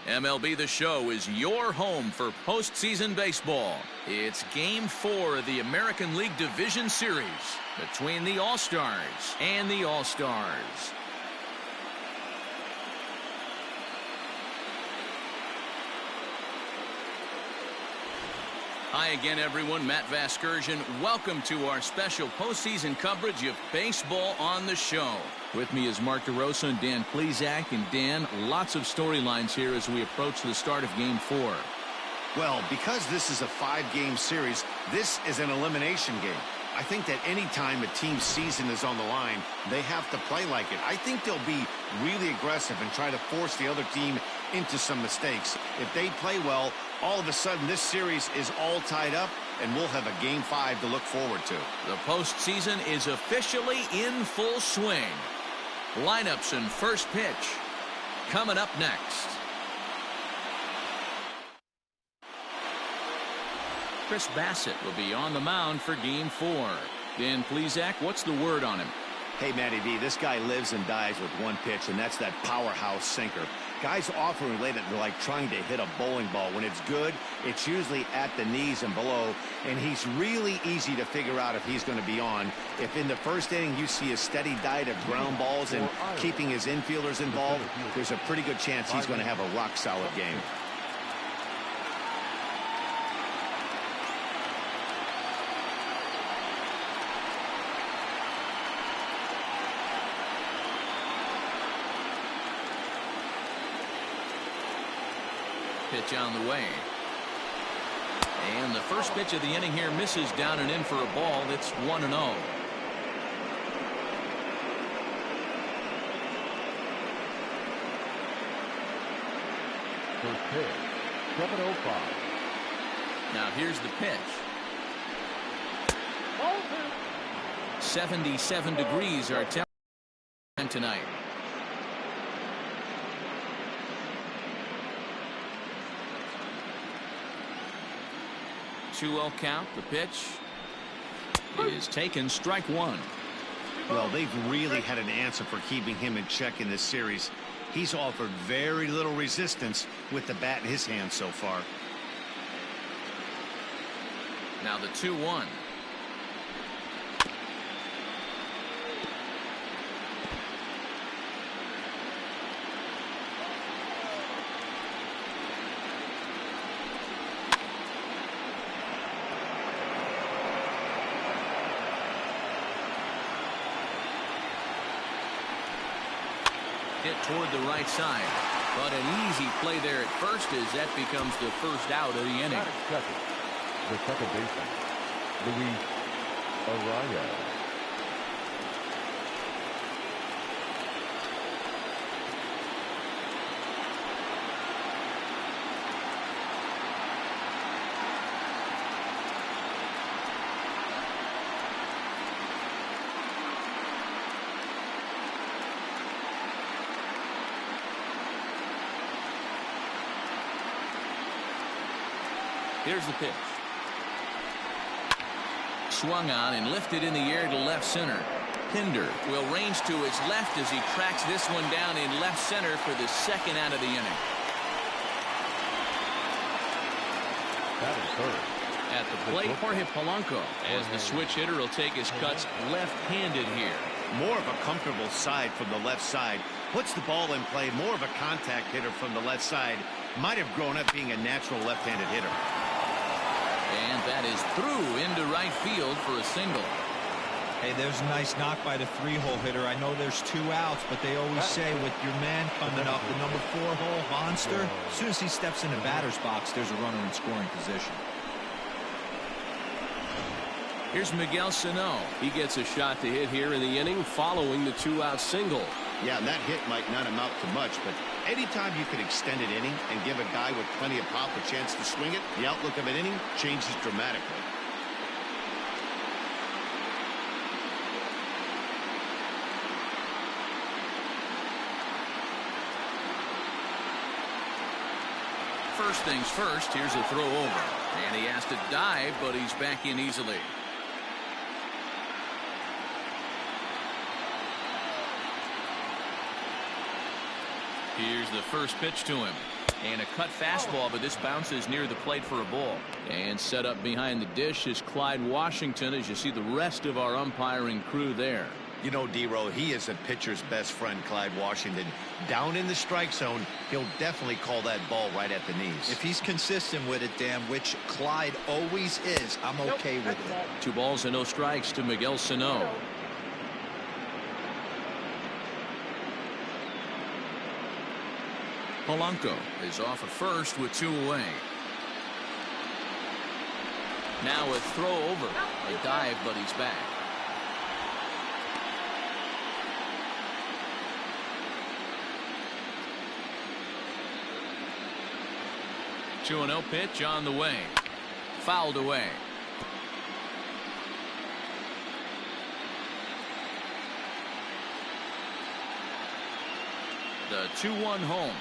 MLB The Show is your home for postseason baseball. It's Game 4 of the American League Division Series between the All-Stars and the All-Stars. Hi again, everyone. Matt Vasgersian. Welcome to our special postseason coverage of Baseball on the Show. With me is Mark DeRosa and Dan Plesac. And Dan, lots of storylines here as we approach the start of Game 4. Well, because this is a 5-game series, this is an elimination game. I think that any time a team's season is on the line, they have to play like it. I think they'll be really aggressive and try to force the other team into some mistakes. If they play well, all of a sudden this series is all tied up, and we'll have a Game 5 to look forward to. The postseason is officially in full swing. Lineups and first pitch coming up next. Chris Bassett will be on the mound for Game 4. Dan Plesac, what's the word on him? Hey, Matty V, this guy lives and dies with one pitch, and that's that powerhouse sinker. Guys often relate it to like trying to hit a bowling ball. When it's good, it's usually at the knees and below, and he's really easy to figure out if he's going to be on. If in the first inning you see a steady diet of ground balls and keeping his infielders involved, there's a pretty good chance he's going to have a rock-solid game. Pitch on the way. And the first pitch of the inning here misses down and in for a ball. It's 1-0. First pitch, 7:05. Now here's the pitch. 77 degrees are temperature tonight. 2-0 count. The pitch is taken. Strike one. Well, they've really had an answer for keeping him in check in this series. He's offered very little resistance with the bat in his hand so far. Now the 2-1. Hit toward the right side, but an easy play there at first as that becomes the first out of the inning. Second, the second baseman, Luis Araya. Here's the pitch. Swung on and lifted in the air to left center. Pinder will range to his left as he tracks this one down in left center for the second out of the inning. That is third. At the plate, Jorge Polanco, as the switch hitter will take his cuts left-handed here. More of a comfortable side from the left side. Puts the ball in play. More of a contact hitter from the left side. Might have grown up being a natural left-handed hitter. And that is through into right field for a single. Hey, there's a nice knock by the 3-hole hitter. I know there's 2 outs, but they always say with your man coming up, the number 4-hole monster, as soon as he steps in the batter's box, there's a runner in scoring position. Here's Miguel Sano. He gets a shot to hit here in the inning following the 2-out single. Yeah, and that hit might not amount to much, but anytime you can extend an inning and give a guy with plenty of pop a chance to swing it, the outlook of an inning changes dramatically. First things first, here's a throw over. And he has to dive, but he's back in easily. Here's the first pitch to him. And a cut fastball, but this bounces near the plate for a ball. And set up behind the dish is Clyde Washington, as you see the rest of our umpiring crew there. You know, D-Row, he is a pitcher's best friend, Clyde Washington. Down in the strike zone, he'll definitely call that ball right at the knees. If he's consistent with it, Dan, which Clyde always is, I'm okay with it. 2 balls and no strikes to Miguel Sano. Polanco is off at first with 2 away. Now a throw over. A dive, but he's back. Two 2-0 pitch on the way. Fouled away. The 2-1 home.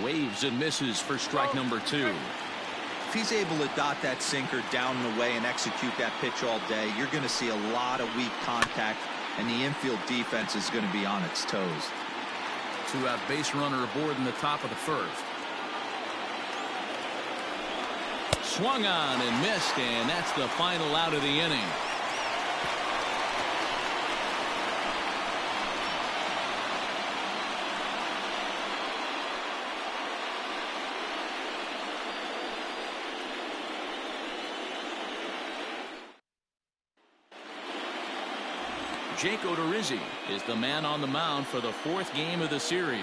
Waves and misses for strike number 2. If he's able to dot that sinker down and away and execute that pitch all day, you're going to see a lot of weak contact, and the infield defense is going to be on its toes. 2-out base runner aboard in the top of the first. Swung on and missed, and that's the final out of the inning. Jake Odorizzi is the man on the mound for the 4th game of the series.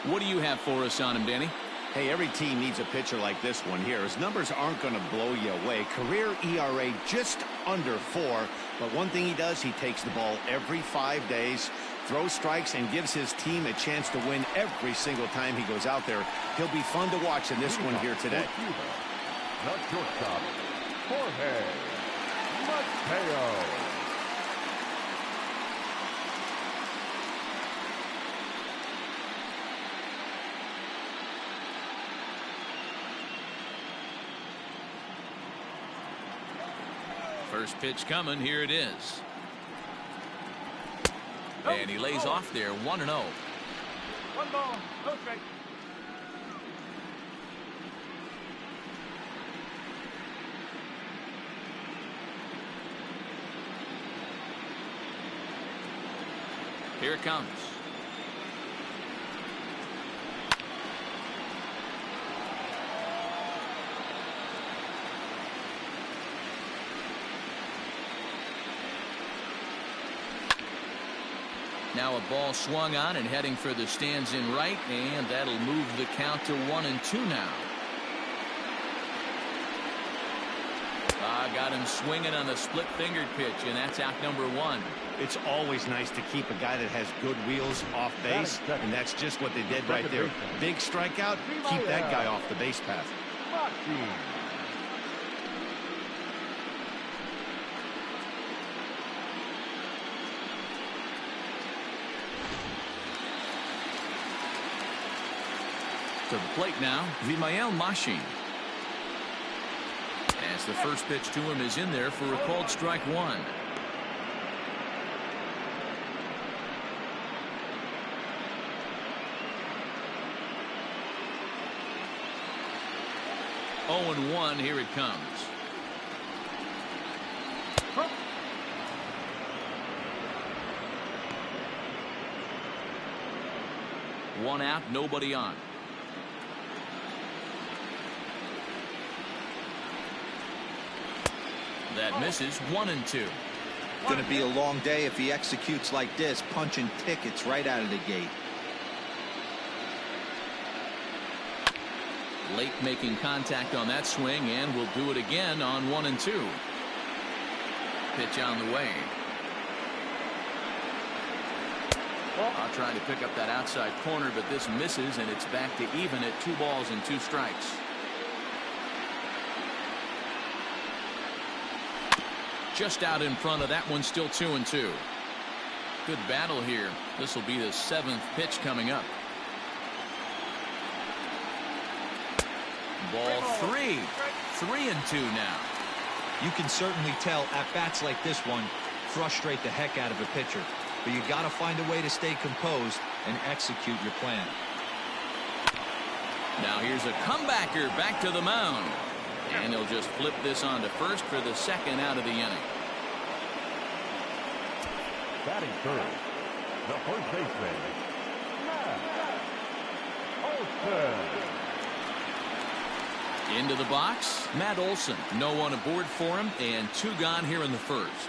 What do you have for us on him, Danny? Hey, every team needs a pitcher like this one here. His numbers aren't going to blow you away. Career ERA just under 4. But one thing he does, he takes the ball every 5 days, throws strikes, and gives his team a chance to win every single time he goes out there. He'll be fun to watch in this one here today. The shortstop, Jorge Mateo. First pitch coming. Here it is. And he lays off there. 1-0. 1 ball, no strike. Here it comes. Now a ball swung on and heading for the stands in right, and that'll move the count to 1-2 now. Got him swinging on a split-fingered pitch, and that's out number 1. It's always nice to keep a guy that has good wheels off base, and that's just what they did right there. Big strikeout, keep that guy off the base path. To the plate now, Vimael Machi. As the first pitch to him is in there for a called strike 1. Oh, and 1. Here it comes. One out, nobody on. That misses. 1-2. Going to be a long day if he executes like this, punching tickets right out of the gate. Late making contact on that swing, and will do it again on 1-2. Pitch on the way. I'll try to pick up that outside corner, but this misses, and it's back to even at 2 balls and 2 strikes. Just out in front of that one, still 2-2. Good battle here. This will be the 7th pitch coming up. Ball 3. 3-2 now. You can certainly tell at bats like this one frustrate the heck out of a pitcher, but you got to find a way to stay composed and execute your plan. Now here's a comebacker back to the mound. And he'll just flip this on to first for the second out of the inning. Batting third, the first baseman, Matt Olson. Into the box, Matt Olson. No one aboard for him, and 2 gone here in the first.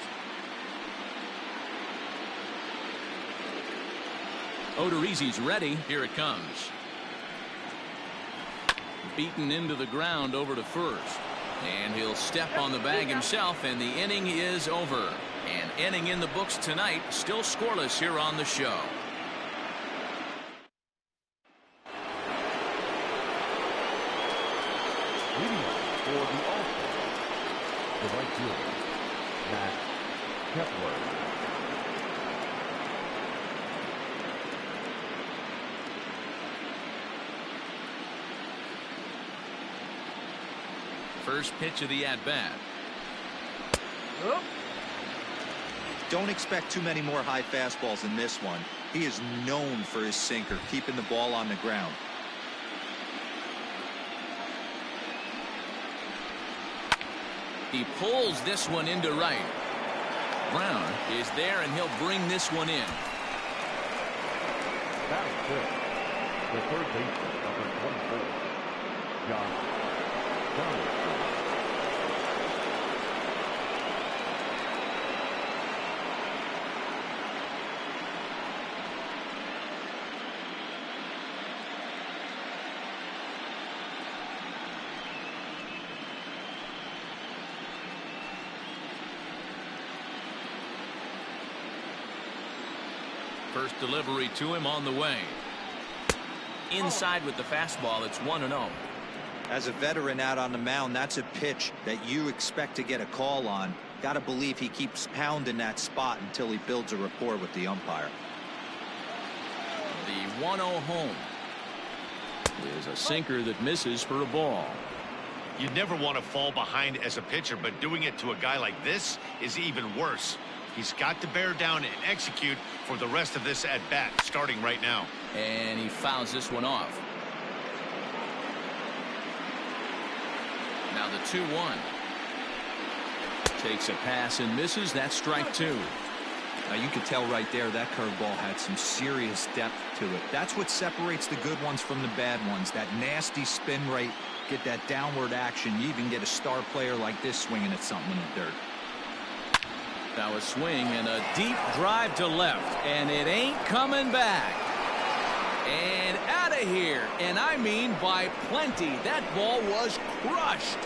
Odorizzi's ready. Here it comes. Beaten into the ground over to first. And he'll step on the bag himself, and the inning is over. An inning in the books tonight, still scoreless here on the show. For the All-Star, the right fielder, Matt Kepler. First pitch of the at-bat. Don't expect too many more high fastballs in this one. He is known for his sinker, keeping the ball on the ground. He pulls this one into right. Brown is there, and he'll bring this one in. Batting fifth, the third baseman, number 24, Josh Donaldson. First delivery to him on the way. Inside with the fastball. It's 1-0. As a veteran out on the mound, that's a pitch that you expect to get a call on. Got to believe he keeps pounding that spot until he builds a rapport with the umpire. The 1-0 home is a sinker that misses for a ball. You never want to fall behind as a pitcher, but doing it to a guy like this is even worse. He's got to bear down and execute for the rest of this at-bat, starting right now. And he fouls this one off. Now the 2-1. Takes a pass and misses. That's strike 2. Now you could tell right there that curveball had some serious depth to it. That's what separates the good ones from the bad ones. That nasty spin rate, get that downward action. You even get a star player like this swinging at something in the dirt. Now a swing and a deep drive to left, and it ain't coming back. And out of here, and I mean by plenty. That ball was crushed.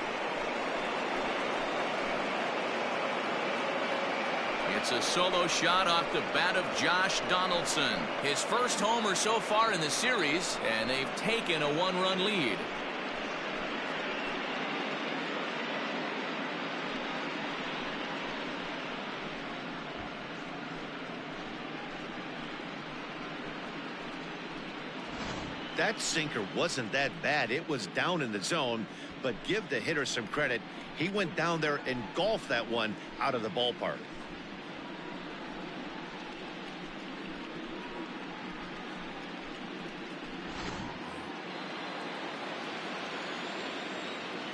It's a solo shot off the bat of Josh Donaldson. His first homer so far in the series, and they've taken a 1-run lead. That sinker wasn't that bad. It was down in the zone, but give the hitter some credit. He went down there and golfed that one out of the ballpark.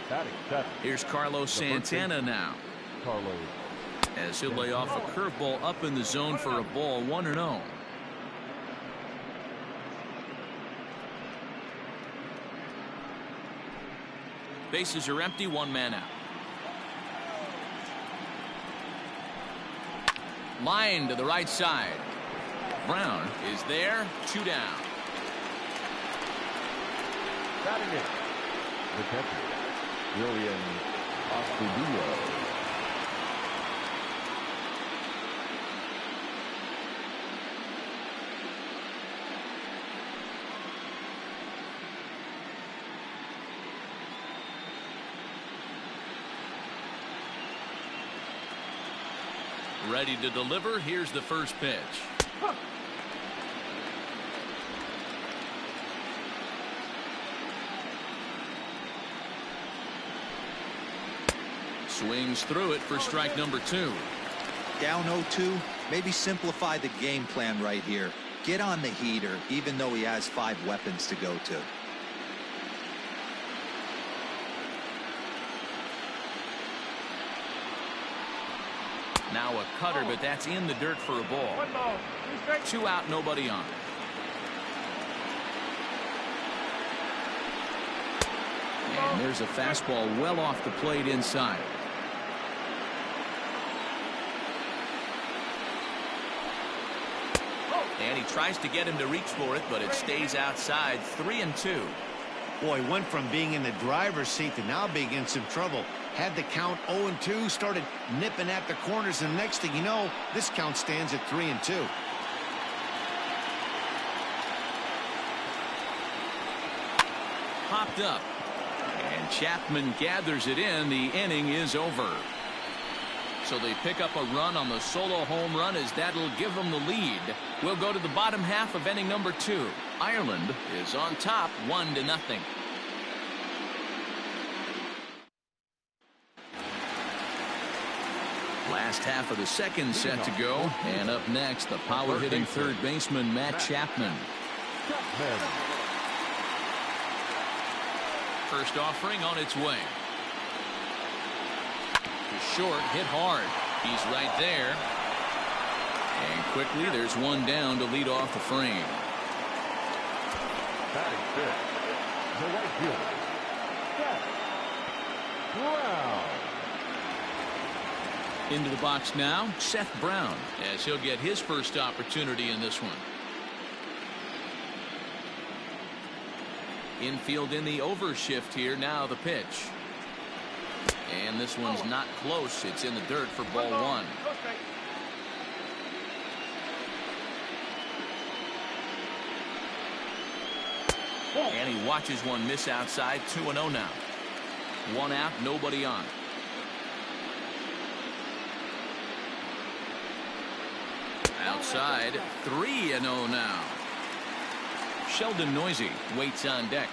Batting seventh. Here's Carlos Santana now. Carlos. As he'll lay off a curveball up in the zone for a ball, 1-0. Bases are empty, 1 man out. Line to the right side. Brown is there, 2 down. Batting it, the catcher, William Astudillo. Ready to deliver. Here's the first pitch. Swings through it for strike number 2. Down 0-2, maybe simplify the game plan right here. Get on the heater, even though he has 5 weapons to go to. Now a cutter, but that's in the dirt for a ball. 2 out, nobody on. And there's a fastball well off the plate inside. And he tries to get him to reach for it, but it stays outside. 3-2. Boy, went from being in the driver's seat to now being in some trouble. Had the count 0-2, started nipping at the corners, and next thing you know, this count stands at 3-2. Popped up. And Chapman gathers it in. The inning is over. So they pick up a run on the solo home run as that'll give them the lead. We'll go to the bottom half of inning number 2. Ireland is on top 1-0. Last half of the second set to go. And up next, the power hitting third baseman Matt Chapman. First offering on its way. Short, hit hard. He's right there. And quickly, there's one down to lead off the frame. Batting fifth, the right fielder, Seth Brown. Into the box now, Seth Brown, as he'll get his first opportunity in this one. Infield in the overshift here. Now the pitch. And this one's not close. It's in the dirt for ball 1. And he watches one miss outside. 2-0 now. 1 out, nobody on. Outside, 3-0 now. Sheldon Noisy waits on deck.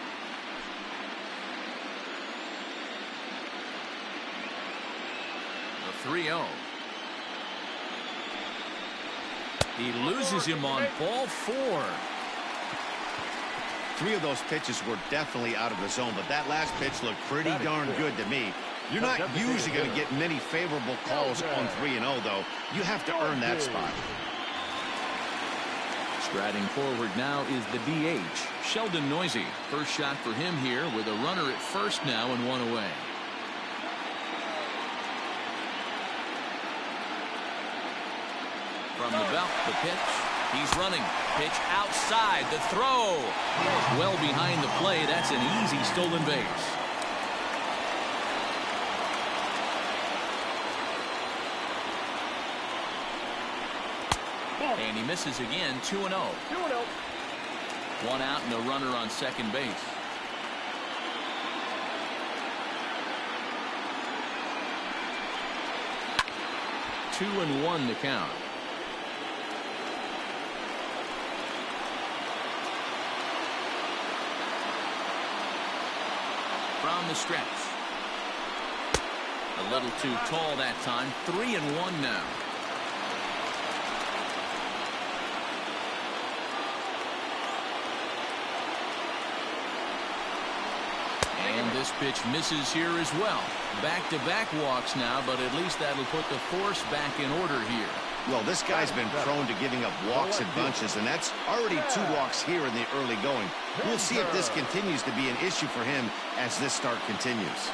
The 3-0. He loses him on ball 4. 3 of those pitches were definitely out of the zone, but that last pitch looked pretty darn good to me. You're not usually going to get many favorable calls on 3-0, though. You have to earn that spot. Striding forward now is the DH, Sheldon Noisy. First shot for him here with a runner at first now and 1 away. From the belt, the pitch. He's running. Pitch outside. The throw. Well behind the play. That's an easy stolen base. And he misses again. 2-0. 1 out and a runner on second base. 2-1 the count. From the stretch. A little too tall that time. 3-1 now. And this pitch misses here as well. Back-to-back walks now, but at least that'll put the force back in order here. Well, this guy's been prone to giving up walks in bunches, and that's already 2 walks here in the early going. We'll see if this continues to be an issue for him as this start continues.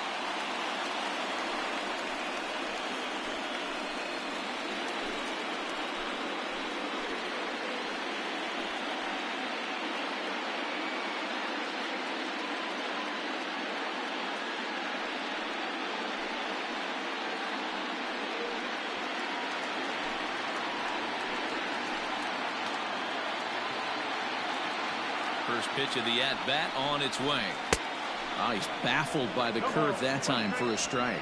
First pitch of the at-bat on its way. Oh, he's baffled by the curve that time for a strike.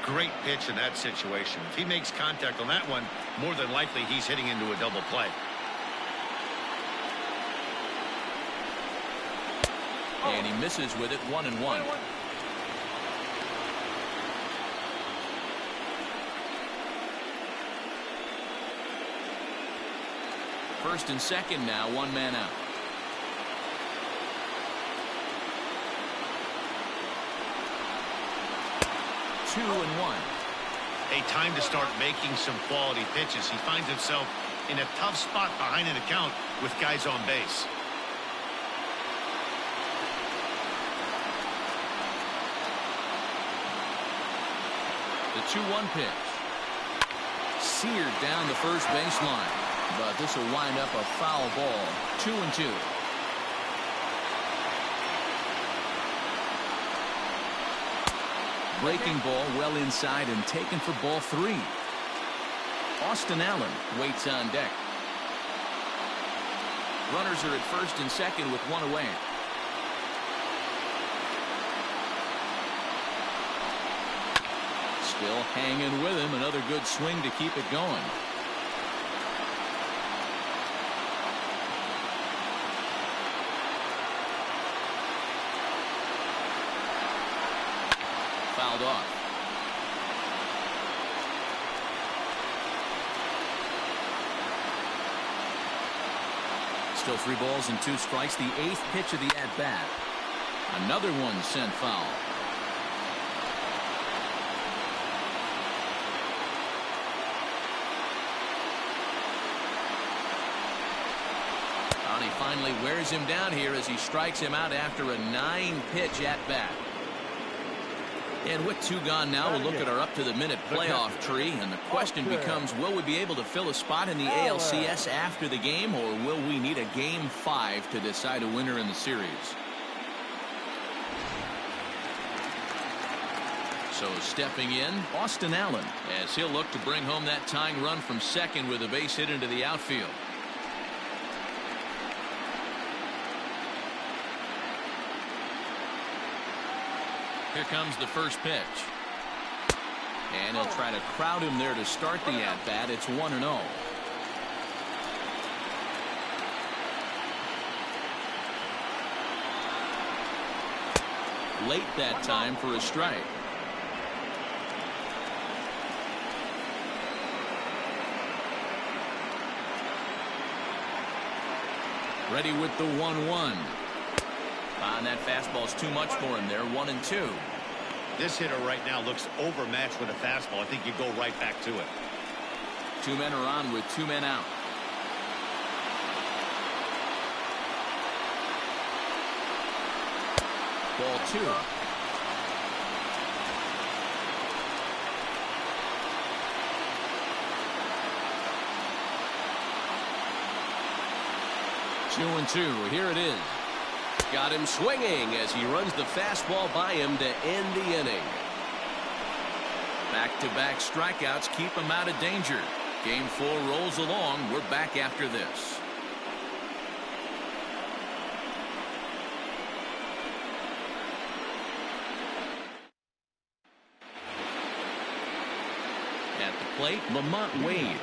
Great pitch in that situation. If he makes contact on that one, more than likely he's hitting into a double play. And he misses with it. 1-1. First and second now, 1 man out. Hey, time to start making some quality pitches. He finds himself in a tough spot behind an account with guys on base. The 2-1 pitch. Seared down the first baseline. But this will wind up a foul ball. 2-2. Breaking ball well inside and taken for ball 3. Austin Allen waits on deck. Runners are at first and second with one away. Still hanging with him. Another good swing to keep it going. Fouled off. Still 3 balls and 2 strikes. The 8th pitch of the at-bat. Another one sent foul. And he finally wears him down here as he strikes him out after a 9-pitch at-bat. And with 2 gone now, we'll look at our up-to-the-minute playoff tree. And the question becomes, will we be able to fill a spot in the ALCS after the game, or will we need a Game 5 to decide a winner in the series? So stepping in, Austin Allen, as he'll look to bring home that tying run from second with a base hit into the outfield. Here comes the first pitch. And he'll try to crowd him there to start the at-bat. It's 1-0. Late that time for a strike. Ready with the 1-1. And that fastball's too much for him there. 1-2. This hitter right now looks overmatched with a fastball. I think you go right back to it. 2 men are on with 2 men out. Ball 2. Two and 2. Here it is. Got him swinging as he runs the fastball by him to end the inning. Back-to-back strikeouts keep him out of danger. Game 4 rolls along. We're back after this. At the plate, Lamont Wade,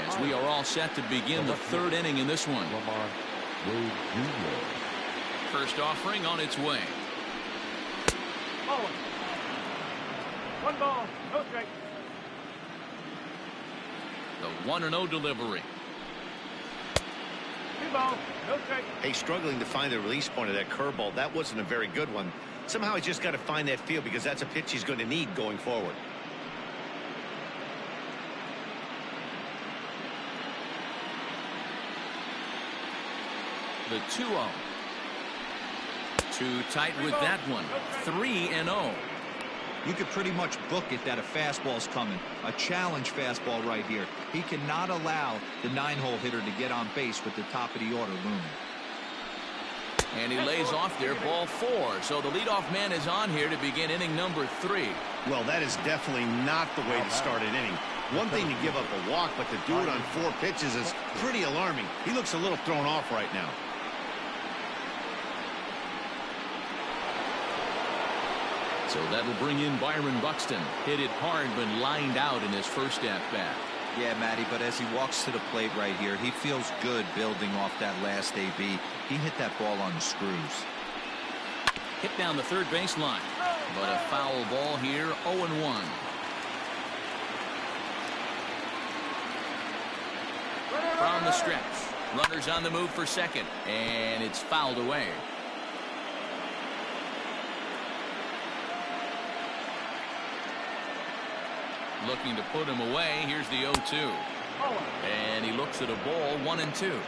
as we are all set to begin the 3rd inning in this one. Lamont Wade Jr. First offering on its way. Oh. 1 ball, no strike. The 1-0 delivery. 2 balls, no strike. Hey, struggling to find the release point of that curveball. That wasn't a very good one. Somehow he's just got to find that feel because that's a pitch he's going to need going forward. The 2-0. Too tight with that one. 3-0. You could pretty much book it that a fastball's coming. A challenge fastball right here. He cannot allow the 9-hole hitter to get on base with the top of the order looming. And he lays off there, ball 4. So the leadoff man is on here to begin inning number 3. Well, that is definitely not the way to start an inning. One thing to give up a walk, but to do it on 4 pitches is pretty alarming. He looks a little thrown off right now. So that'll bring in Byron Buxton. Hit it hard but lined out in his first at-bat. Yeah, Matty, but as he walks to the plate right here, he feels good building off that last AB. He hit that ball on the screws. Hit down the third baseline. But a foul ball here, 0-1. From the stretch. Runners on the move for second. And it's fouled away. looking to put him away. Here's the 0-2. And he looks at a ball, 1-2.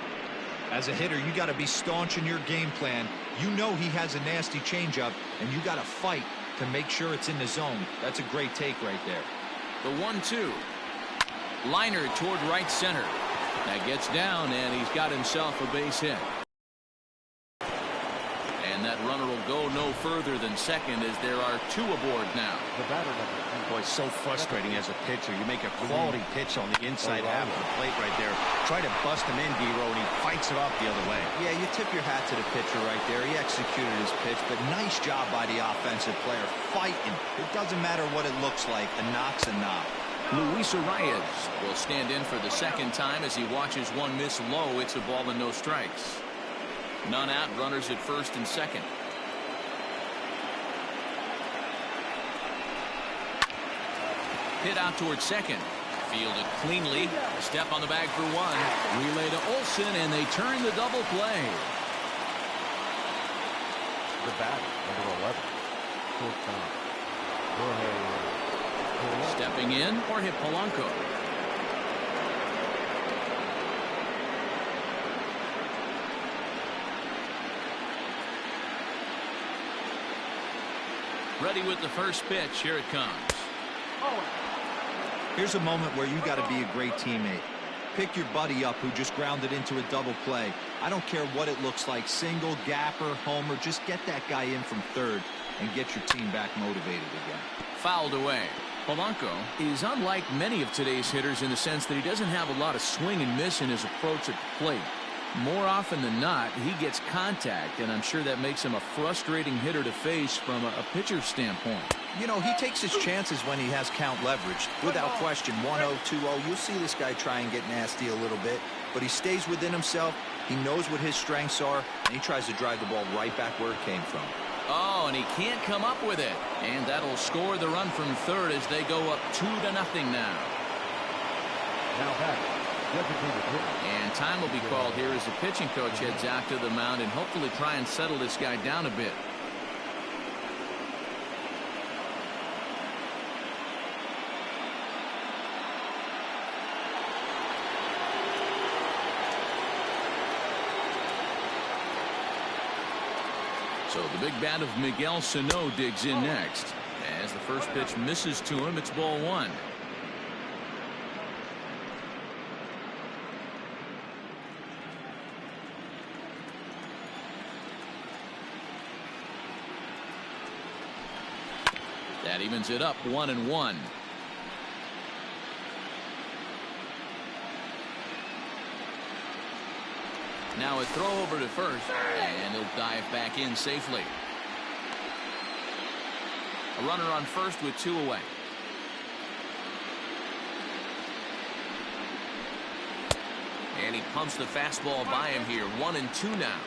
As a hitter, you got to be staunch in your game plan. You know he has a nasty changeup, and you got to fight to make sure it's in the zone. That's a great take right there. The 1-2. Liner toward right center. That gets down, and he's got himself a base hit. And that runner will go no further than second as there are 2 aboard now. The batter number 2. Boy, it's so frustrating as a pitcher. You make a quality pitch on the inside half of the plate right there. Try to bust him in, D-Row, and he fights it off the other way. Yeah, you tip your hat to the pitcher right there. He executed his pitch, but nice job by the offensive player. Fighting. It doesn't matter what it looks like. A knock's a knock. Luis Arias will stand in for the second time as he watches one miss low. It's a ball and no strikes. None out, runners at first and second. Hit out towards second. Fielded cleanly. A step on the bag for 1. Relay to Olsen, and they turn the double play. The batter number 11. Short time. Stepping in, Jorge Polanco. Ready with the first pitch. Here it comes. Here's a moment where you got to be a great teammate. Pick your buddy up who just grounded into a double play. I don't care what it looks like, single, gapper, homer, just get that guy in from third and get your team back motivated again. Fouled away. Polanco is unlike many of today's hitters in the sense that he doesn't have a lot of swing and miss in his approach at the plate. More often than not, he gets contact, and I'm sure that makes him a frustrating hitter to face from a pitcher's standpoint. You know, he takes his chances when he has count leveraged. Without question, 1-0, 2-0, you'll see this guy try and get nasty a little bit, but he stays within himself. He knows what his strengths are, and he tries to drive the ball right back where it came from. Oh, and he can't come up with it. And that'll score the run from third as they go up 2-0 now. Now back. And time will be called here as the pitching coach heads out to the mound and hopefully try and settle this guy down a bit. So the big bat of Miguel Sano digs in next. As the first pitch misses to him, it's ball 1. That evens it up 1-1. Now a throw over to first, and he'll dive back in safely. A runner on first with 2 away. And he pumps the fastball by him here. 1-2 now.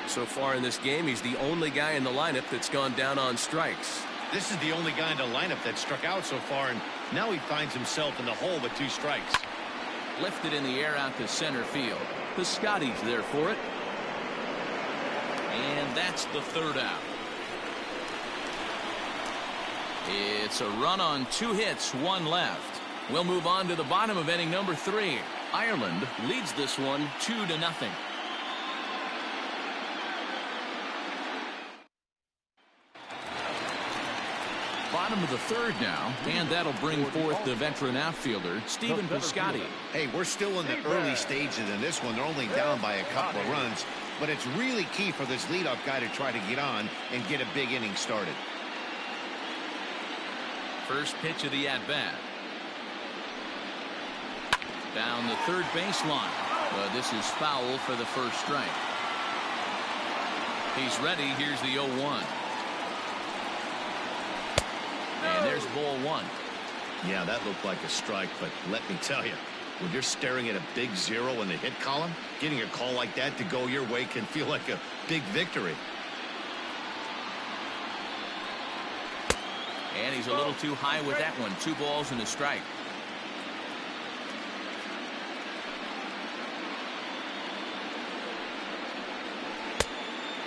So far in this game, he's the only guy in the lineup that's gone down on strikes. This is the only guy in the lineup that struck out so far, and now he finds himself in the hole with 2 strikes. Lifted in the air out to center field. Piscotty's there for it. And that's the 3rd out. It's a run on 2 hits, 1 left. We'll move on to the bottom of inning number 3. Ireland leads this one 2-0. Bottom of the 3rd now, and that'll bring forth the veteran outfielder, Stephen Piscotty. Hey, we're still in the early stages in this one. They're only down by a couple of runs, but it's really key for this leadoff guy to try to get on and get a big inning started. First pitch of the at-bat. Down the third baseline. But this is foul for the first strike. He's ready. Here's the 0-1. And there's ball 1. Yeah, that looked like a strike, but let me tell you, when you're staring at a big 0 in the hit column, getting a call like that to go your way can feel like a big victory. And he's a little too high with that one. 2 balls and a strike.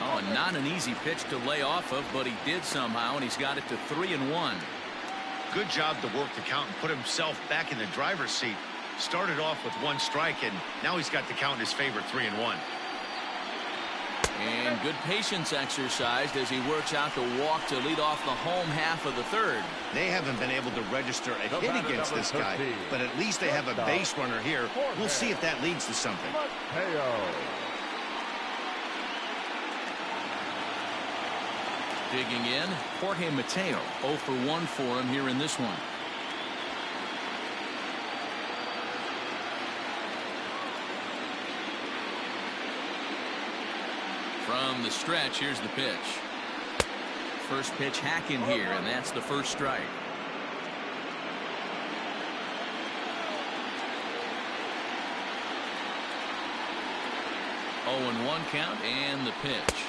Oh, not an easy pitch to lay off of, but he did somehow, and he's got it to 3-1. good job to work the count and put himself back in the driver's seat. Started off with 1 strike, and now he's got the count in his favor, 3-1. And good patience exercised as he works out the walk to lead off the home half of the third. They haven't been able to register a hit against this guy, but at least they have a base runner here. We'll see if that leads to something. Digging in, Jorge Mateo, 0 for 1 for him here in this one. From the stretch, here's the pitch. First pitch hacking here, and that's the first strike. Oh, and 1 count, and the pitch.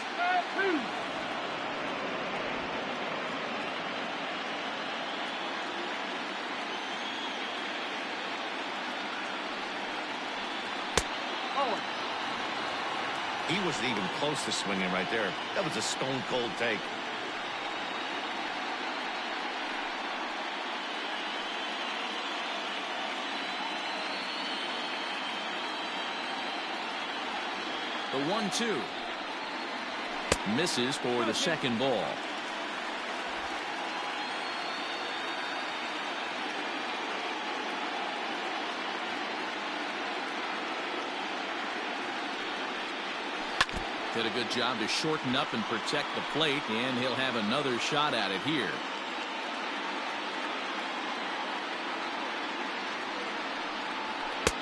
He wasn't even close to swinging right there. That was a stone-cold take. The 1-2. Misses for the second ball. Did a good job to shorten up and protect the plate, and he'll have another shot at it here.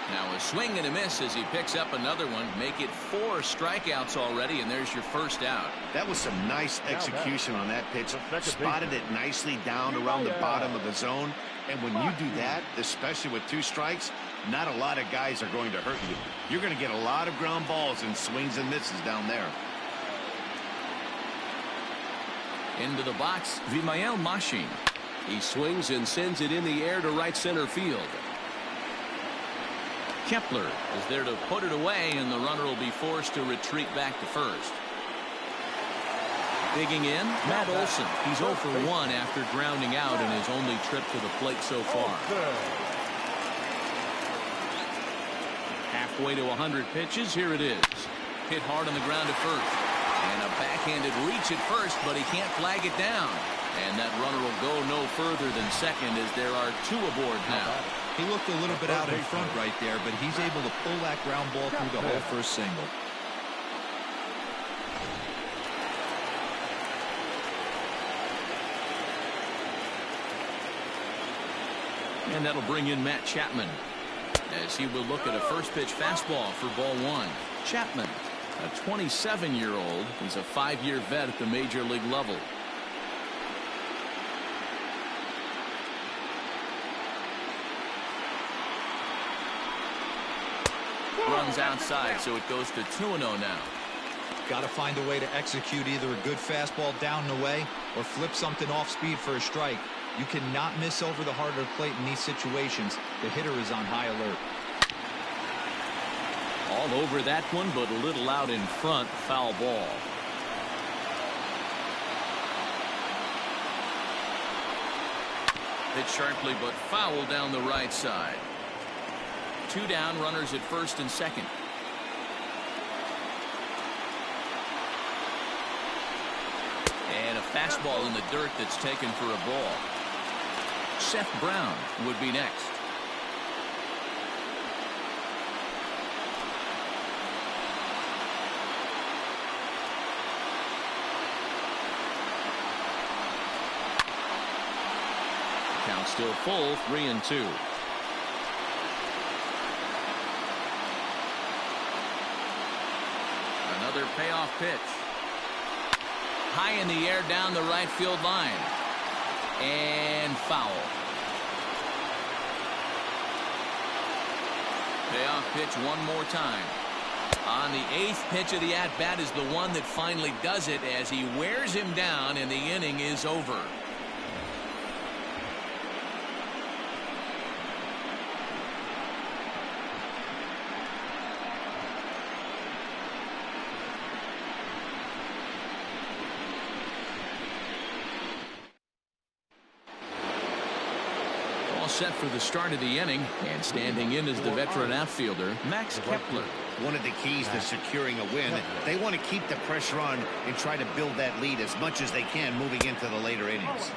Now a swing and a miss as he picks up another one. Make it 4 strikeouts already, and there's your first out. That was some nice execution on that pitch. Spotted it nicely down around the bottom of the zone. And when you do that, especially with 2 strikes, not a lot of guys are going to hurt you. You're going to get a lot of ground balls and swings and misses down there. Into the box, Vimael Machin. He swings and sends it in the air to right center field. Kepler is there to put it away, and the runner will be forced to retreat back to first. Digging in, Matt Olson. He's 0 for 1 after grounding out in his only trip to the plate so far. Halfway to 100 pitches, here it is. Hit hard on the ground at first. And a backhanded reach at first, but he can't flag it down. And that runner will go no further than second as there are 2 aboard now. He looked a little bit out in front right there, but he's able to pull that ground ball through the hole for a single. And that'll bring in Matt Chapman as he will look at a first pitch fastball for ball 1. Chapman, a 27-year-old. He's a 5-year vet at the major league level. Runs outside, so it goes to 2-0 now. Got to find a way to execute either a good fastball down and away or flip something off speed for a strike. You cannot miss over the heart of the plate in these situations. The hitter is on high alert. All over that one, but a little out in front. Foul ball. Hit sharply, but foul down the right side. 2 down, runners at first and second. And a fastball in the dirt that's taken for a ball. Seth Brown would be next. Count still full, 3-2. Another payoff pitch. High in the air down the right field line. And foul. Payoff pitch one more time. On the 8th pitch of the at-bat is the one that finally does it as he wears him down and the inning is over. All set for the start of the inning, and standing in is the veteran outfielder, Max Kepler. One of the keys to securing a win, they want to keep the pressure on and try to build that lead as much as they can moving into the later innings.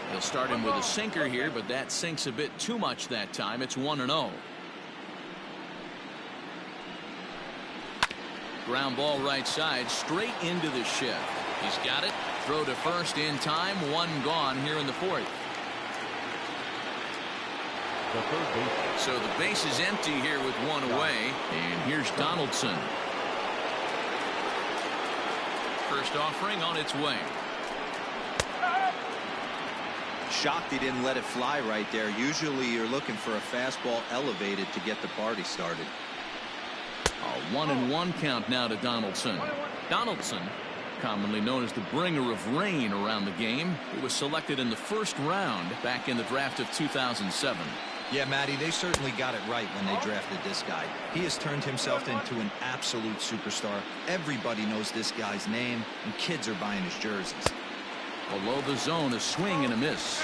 They'll start him with a sinker here, but that sinks a bit too much that time. It's 1-0. Ground ball right side, straight into the shift. He's got it. Throw to first in time. One gone here in the fourth. So the base is empty here with one away. And here's Donaldson. First offering on its way. Shocked he didn't let it fly right there. Usually you're looking for a fastball elevated to get the party started. A 1-1 count now to Donaldson. Donaldson, commonly known as the bringer of rain around the game. He was selected in the first round back in the draft of 2007. Yeah, Matty, they certainly got it right when they drafted this guy. He has turned himself into an absolute superstar. Everybody knows this guy's name, and kids are buying his jerseys. Below the zone, a swing and a miss.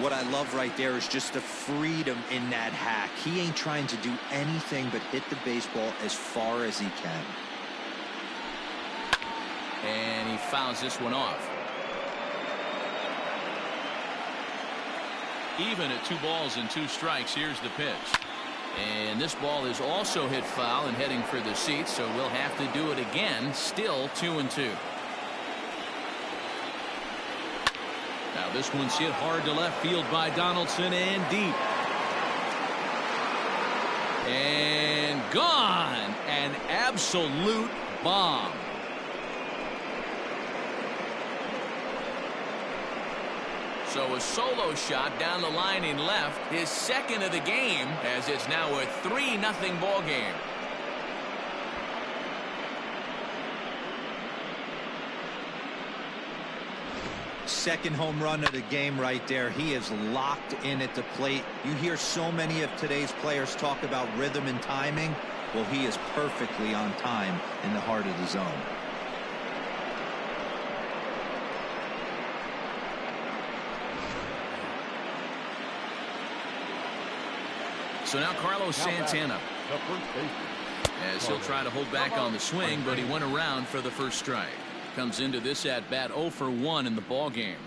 What I love right there is just the freedom in that hack. He ain't trying to do anything but hit the baseball as far as he can. And he fouls this one off. Even at 2 balls and 2 strikes. Here's the pitch. And this ball is also hit foul and heading for the seats, so we'll have to do it again. Still 2-2. Now this one's hit hard to left field by Donaldson and deep. And gone. An absolute bomb. So a solo shot down the line in left, his second of the game, as it's now a 3-0 ball game. Second home run of the game right there. He is locked in at the plate. You hear so many of today's players talk about rhythm and timing. Well, he is perfectly on time in the heart of the zone. So now Carlos Santana, as he'll try to hold back on the swing, but he went around for the first strike. Comes into this at bat 0 for 1 in the ball game.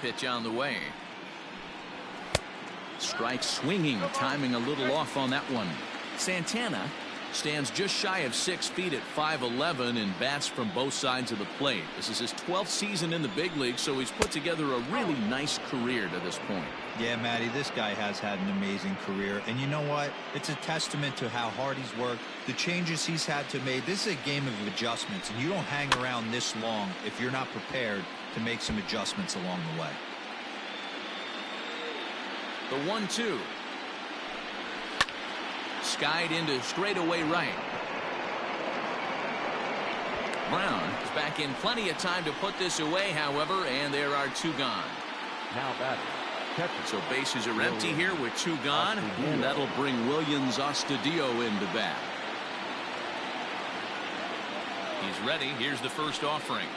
Pitch on the way. Strike swinging, timing a little off on that one. Santana stands just shy of 6 feet at 5'11" and bats from both sides of the plate. This is his 12th season in the big league, so he's put together a really nice career to this point. Yeah, Matty, this guy has had an amazing career. And you know what? It's a testament to how hard he's worked, the changes he's had to make. This is a game of adjustments, and you don't hang around this long if you're not prepared to make some adjustments along the way. The 1-2. Skied into straightaway right. Brown is back in plenty of time to put this away, however, and there are 2 gone. Now batting. So bases are empty here with 2 gone, and that'll bring Williams Astudillo into bat. He's ready. Here's the first offering.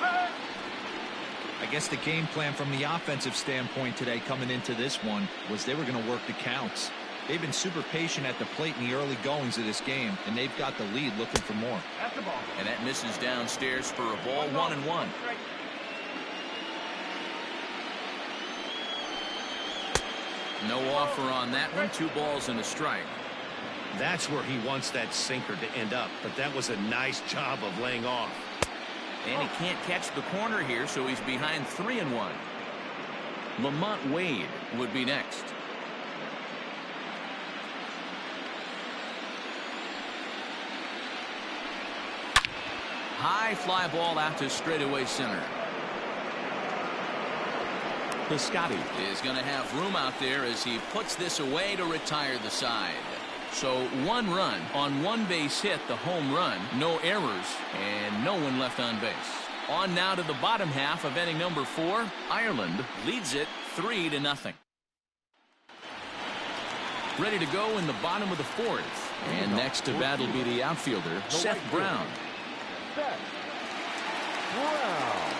I guess the game plan from the offensive standpoint today coming into this one was they were going to work the counts. They've been super patient at the plate in the early goings of this game, and they've got the lead looking for more. And that misses downstairs for a ball. 1-1. No offer on that one. 2 balls and a strike. That's where he wants that sinker to end up, but that was a nice job of laying off. And he can't catch the corner here, so he's behind 3-1. Lamont Wade would be next. High fly ball out to straightaway center. Piscotty is going to have room out there as he puts this away to retire the side. So 1 run on 1 base hit, the home run, no errors, and no one left on base. On now to the bottom half of inning number 4. Ireland leads it 3-0. Ready to go in the bottom of the 4th. And next to bat will be the outfielder, Seth Brown. Brown.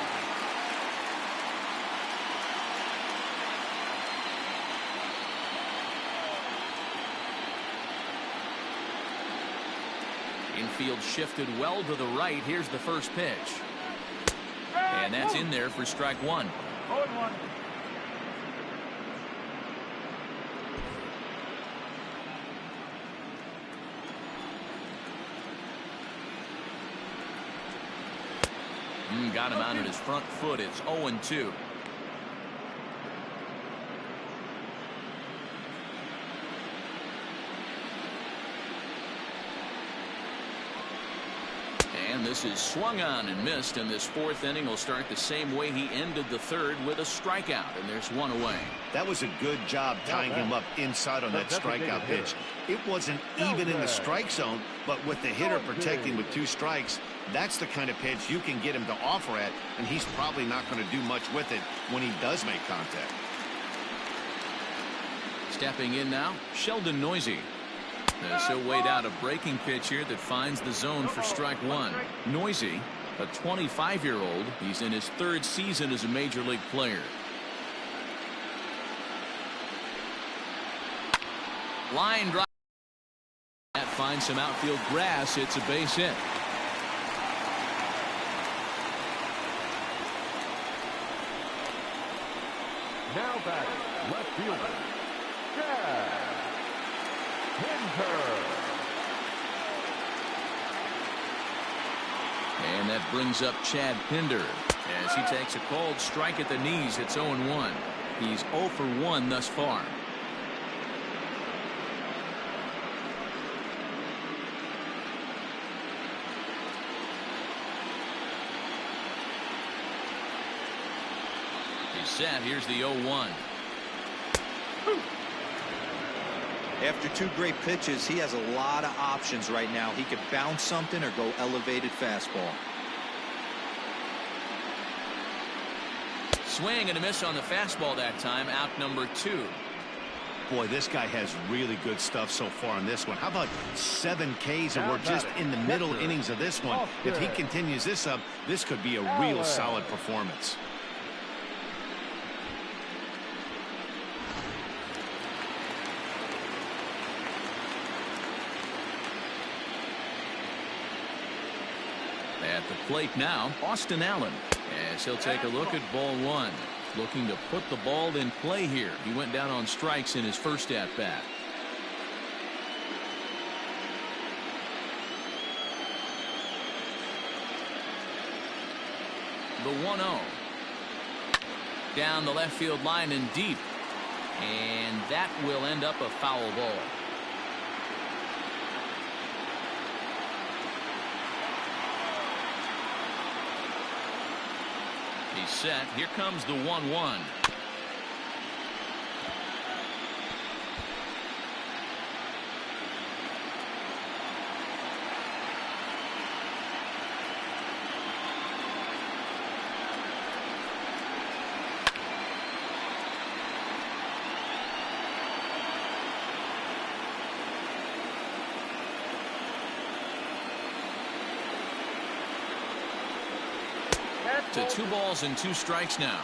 Infield shifted well to the right. Here's the first pitch. And that's in there for strike one. 0-1. Got him out at his front foot. It's 0-2. And this is swung on and missed, and this fourth inning will start the same way he ended the third, with a strikeout, and there's one away. That was a good job tying him up inside on that strikeout pitch. It wasn't even in the strike zone, but with the hitter protecting with 2 strikes, that's the kind of pitch you can get him to offer at, and he's probably not going to do much with it when he does make contact. Stepping in now, Sheldon Noisy. As he'll wait out a breaking pitch here that finds the zone for strike one. Noisy, a 25-year-old. He's in his 3rd season as a major league player. Line drive. That finds some outfield grass. It's a base hit. Now batting, left fielder, Chad Pinter. And that brings up Chad Pinder as he takes a called strike at the knees. It's 0-1. He's 0 for 1 thus far. He's set. Here's the 0-1. After 2 great pitches, he has a lot of options right now. He could bounce something or go elevated fastball. Swing and a miss on the fastball that time. Out number 2. Boy, this guy has really good stuff so far on this one. How about 7 Ks, and we're just in the middle innings of this one. If he continues this up, this could be a real solid performance. At the plate now, Austin Allen, as he'll take a look at ball 1. Looking to put the ball in play here. He went down on strikes in his first at bat. The 1-0. Down the left field line and deep. And that will end up a foul ball. He's set. Here comes the 1-1. To 2 balls and 2 strikes now.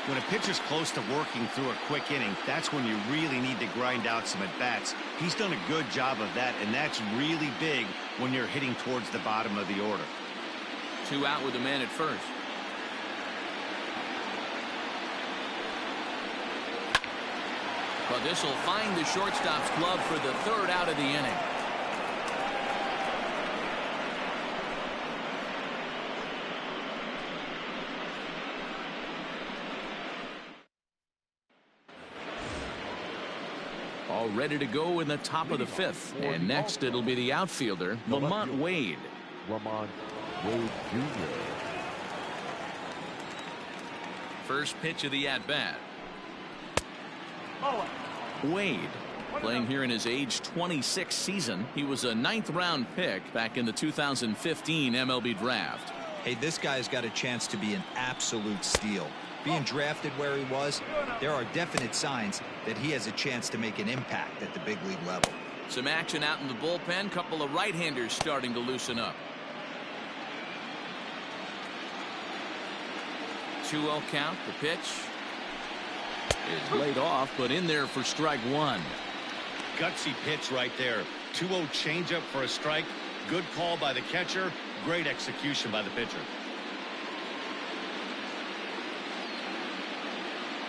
When a pitcher's close to working through a quick inning, that's when you really need to grind out some at-bats. He's done a good job of that, and that's really big when you're hitting towards the bottom of the order. 2 out with a man at first. But this will find the shortstop's glove for the 3rd out of the inning. All ready to go in the top of the 5th. And next it'll be the outfielder, Lamont Wade. Lamont Wade Jr. First pitch of the at-bat. Ball. Wade playing here in his age 26 season. He was a 9th-round pick back in the 2015 MLB draft. Hey, this guy's got a chance to be an absolute steal. Being drafted where he was, there are definite signs that he has a chance to make an impact at the big league level. Some action out in the bullpen. Couple of right-handers starting to loosen up. 2-0 count. The pitch is laid off, but in there for strike one. Gutsy pitch right there. 2-0 changeup for a strike. Good call by the catcher. Great execution by the pitcher.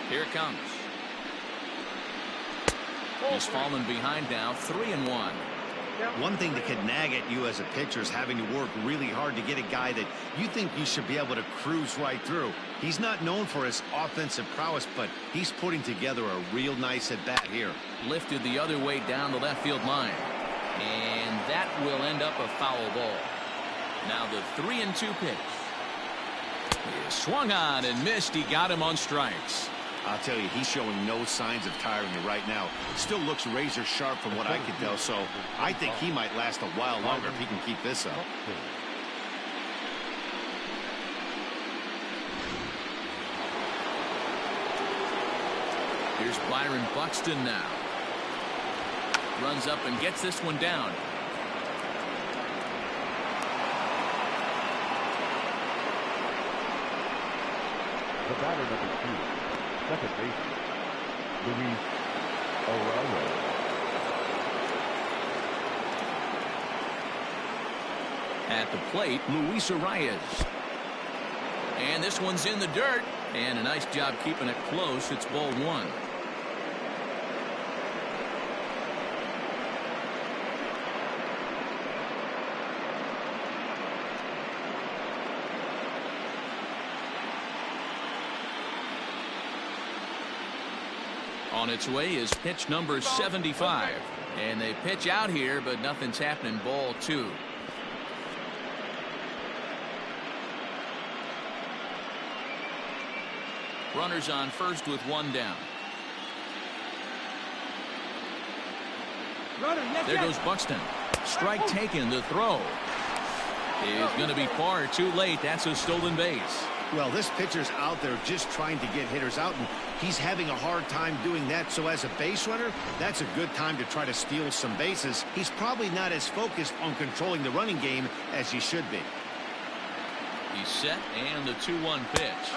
Here it comes. He's fallen behind now, 3-1. One thing that could nag at you as a pitcher is having to work really hard to get a guy that you think you should be able to cruise right through. He's not known for his offensive prowess, but he's putting together a real nice at-bat here. Lifted the other way down the left field line. And that will end up a foul ball. Now the 3-2 pitch. He swung on and missed. He got him on strikes. I'll tell you, he's showing no signs of tiring right now. Still looks razor sharp from what I can tell, so I think he might last a while longer if he can keep this up. Here's Byron Buxton now. Runs up and gets this one down. The batter number 2. Second baseman, Luis Arroyo. At the plate, Luis Arias. And this one's in the dirt. And a nice job keeping it close. It's ball one. On its way is pitch number 75. And they pitch out here, but nothing's happening. Ball two. Runners on first with one down. There goes Buxton. Strike taken. The throw is going to be far too late. That's a stolen base. Well, this pitcher's out there just trying to get hitters out, and he's having a hard time doing that. So as a base runner, that's a good time to try to steal some bases. He's probably not as focused on controlling the running game as he should be. He's set, and the 2-1 pitch.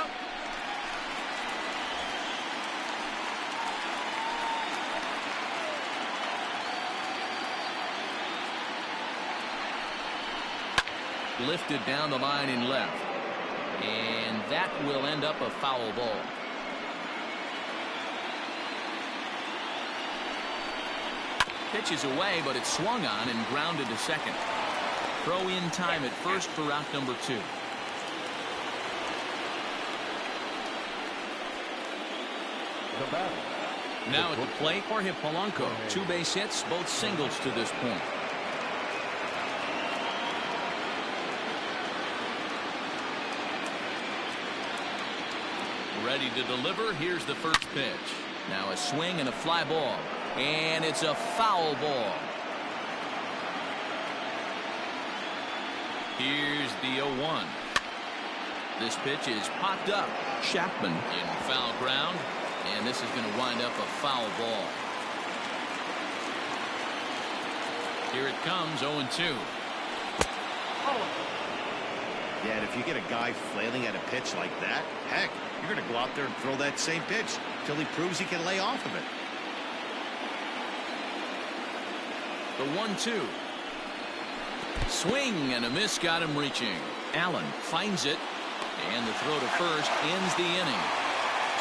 Lifted down the line in left. And that will end up a foul ball. Pitch is away, but it's swung on and grounded to second. Throw in time at first for out number 2. The batter. Now at the plate, Jorge Polanco. 2 base hits, both singles to this point. Ready to deliver. Here's the first pitch. Now a swing and a fly ball. And it's a foul ball. Here's the 0-1. This pitch is popped up. Chapman in foul ground. And this is going to wind up a foul ball. Here it comes, 0-2. Yeah, and if you get a guy flailing at a pitch like that, heck, you're going to go out there and throw that same pitch till he proves he can lay off of it. The 1-2. Swing and a miss got him reaching. Allen finds it, and the throw to first ends the inning.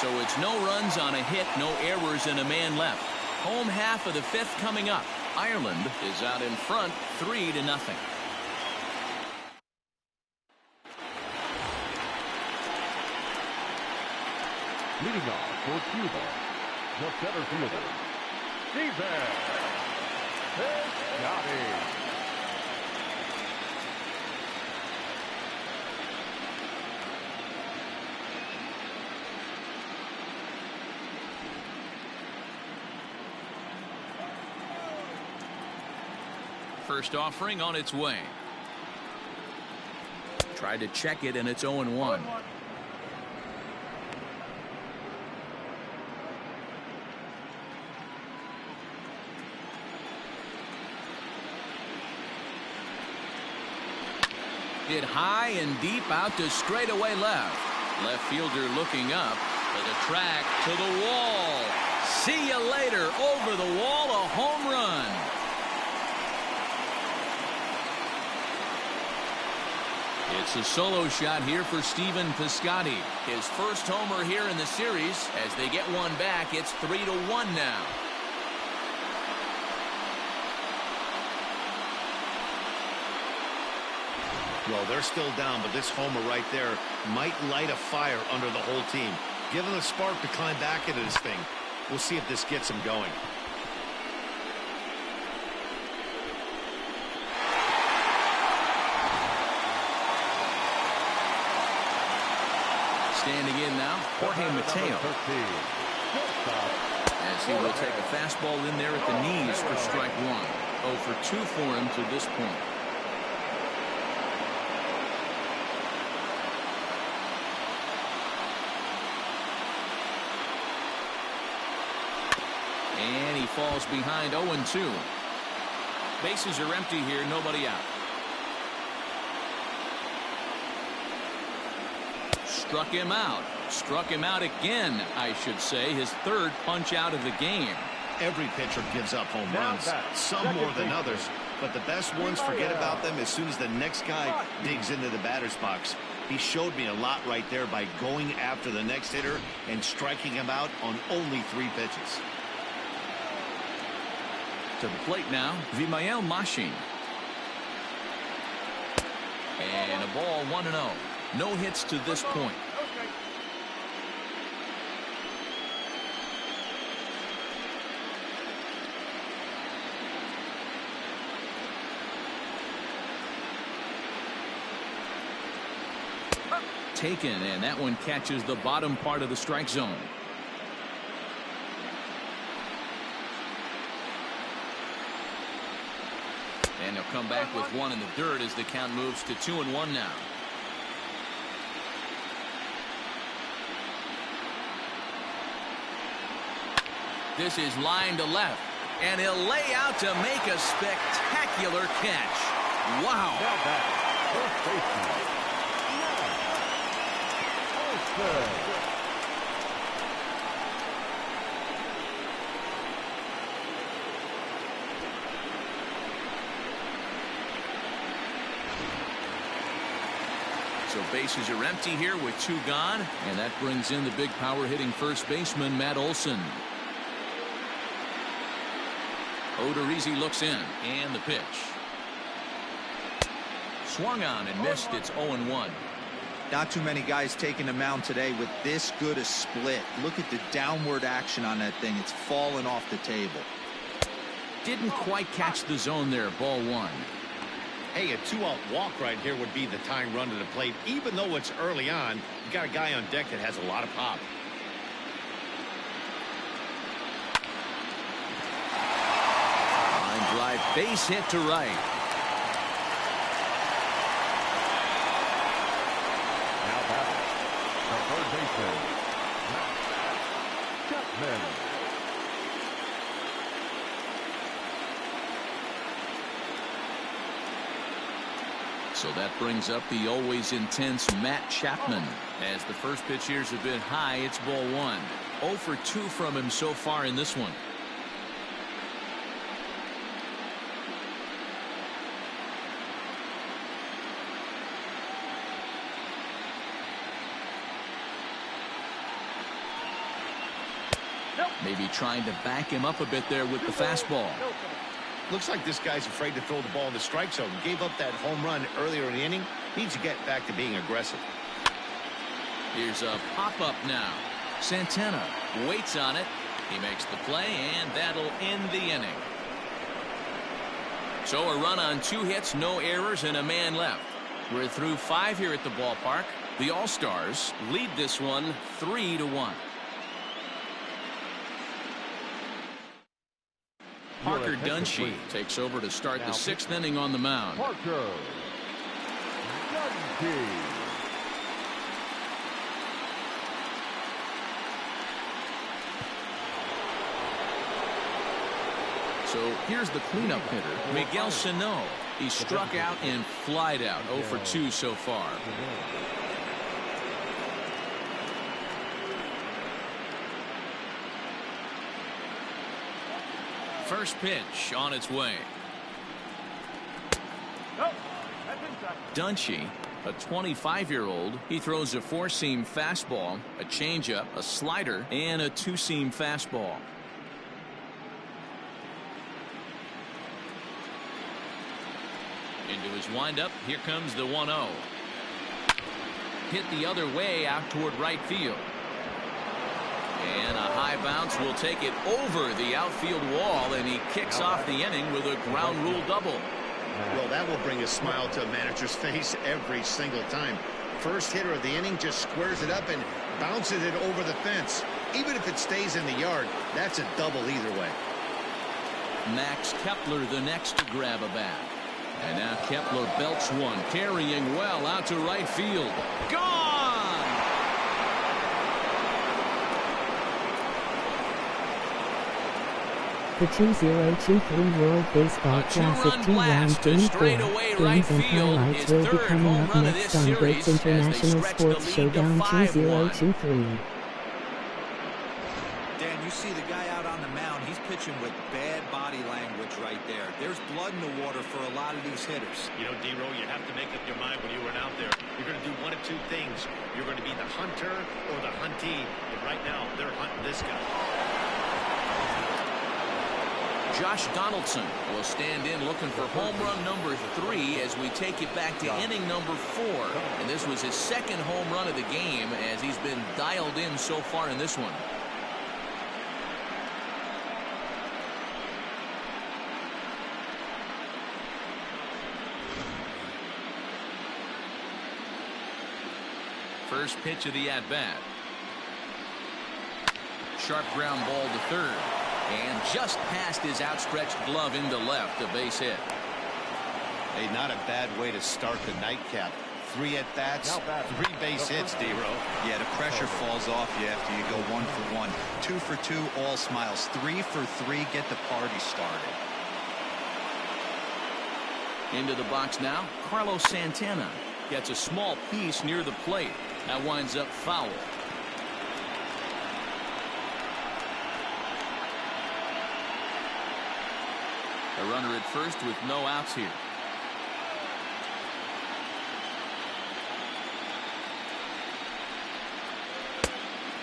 So it's no runs on a hit, no errors, and a man left. Home half of the 5th coming up. Ireland is out in front, 3-0. Leading off for Cuba, the center fielder, Steven Piscotty. First offering on its way. Tried to check it, and it's 0-1. Hit high and deep out to straightaway left. Left fielder looking up to the track, to the wall. See you later. Over the wall, a home run. It's a solo shot here for Stephen Piscotty. His first homer here in the series. As they get one back, it's 3-1 now. Well, they're still down, but this homer right there might light a fire under the whole team. Give them a spark to climb back into this thing. We'll see if this gets them going. Standing in now, Jorge Mateo. As he will take a fastball in there at the knees for strike one. 0 for 2 for him to this point. And he falls behind 0-2. Bases are empty here, nobody out. Struck him out. Struck him out again, I should say. His third punch out of the game. Every pitcher gives up home runs, some more than others, but the best ones forget about them as soon as the next guy digs into the batter's box. He showed me a lot right there by going after the next hitter and striking him out on only 3 pitches. To the plate now, Vimael Machin. And a ball 1-0. No hits to this point. Taken, and that one catches the bottom part of the strike zone. And he'll come back with one in the dirt as the count moves to 2-1 now. This is line to left, and he'll lay out to make a spectacular catch. Wow. So bases are empty here with 2 gone, and that brings in the big power hitting first baseman Matt Olson. Odorizzi looks in, and the pitch. Swung on and missed. It's 0-1. Not too many guys taking the mound today with this good a split. Look at the downward action on that thing. It's falling off the table. Didn't quite catch the zone there. Ball 1. Hey, a 2-out walk right here would be the tying run to the plate. Even though it's early on, you got a guy on deck that has a lot of pop. Line drive, base hit to right. Now batting, the third baseman, Chapman. So that brings up the always intense Matt Chapman. As the first pitch here's a bit high, it's ball 1. 0 for 2 from him so far in this one. Maybe trying to back him up a bit there with the fastball. Looks like this guy's afraid to throw the ball in the strike zone. Gave up that home run earlier in the inning. Needs to get back to being aggressive. Here's a pop-up now. Santana waits on it. He makes the play, and that'll end the inning. So a run on 2 hits, no errors, and a man left. We're through 5 here at the ballpark. The All-Stars lead this one 3-1. Parker Dunshee takes over to start the 6th inning on the mound. Parker Dunshee. So here's the cleanup hitter, Miguel Sano. He struck out and flied out. 0 for 2 so far. First pitch on its way. No, that's inside. Dunshee, a 25-year-old, he throws a four-seam fastball, a changeup, a slider, and a two-seam fastball. Into his windup, here comes the 1-0. Hit the other way out toward right field. And a high bounce will take it over the outfield wall, and he kicks off the inning with a ground rule double. Well, that will bring a smile to a manager's face every single time. First hitter of the inning just squares it up and bounces it over the fence. Even if it stays in the yard, that's a double either way. Max Kepler the next to grab a bat. And now Kepler belts one, carrying well out to right field. Gone! The 2023 World Baseball Classic 2-round Game 4 games and highlights will be coming up next on Greats International Sports Showdown 2023. Dan, you see the guy out on the mound. He's pitching with bad body language right there. There's blood in the water for a lot of these hitters. You know, D-Row, you have to make up your mind when you run out there. You're going to do one of two things. You're going to be the hunter or the huntee. And right now, they're hunting this guy. Josh Donaldson will stand in looking for home run number 3 as we take it back to inning number 4. And this was his second home run of the game as he's been dialed in so far in this one. First pitch of the at-bat. Sharp ground ball to third. And just past his outstretched glove into left, a base hit. Hey, not a bad way to start the nightcap. 3 at-bats, 3 base hits, D-Row. Yeah, the pressure falls off you after you go 1 for 1. 2 for 2, all smiles. 3 for 3, get the party started. Into the box now, Carlos Santana gets a small piece near the plate. That winds up foul. A runner at first with no outs here.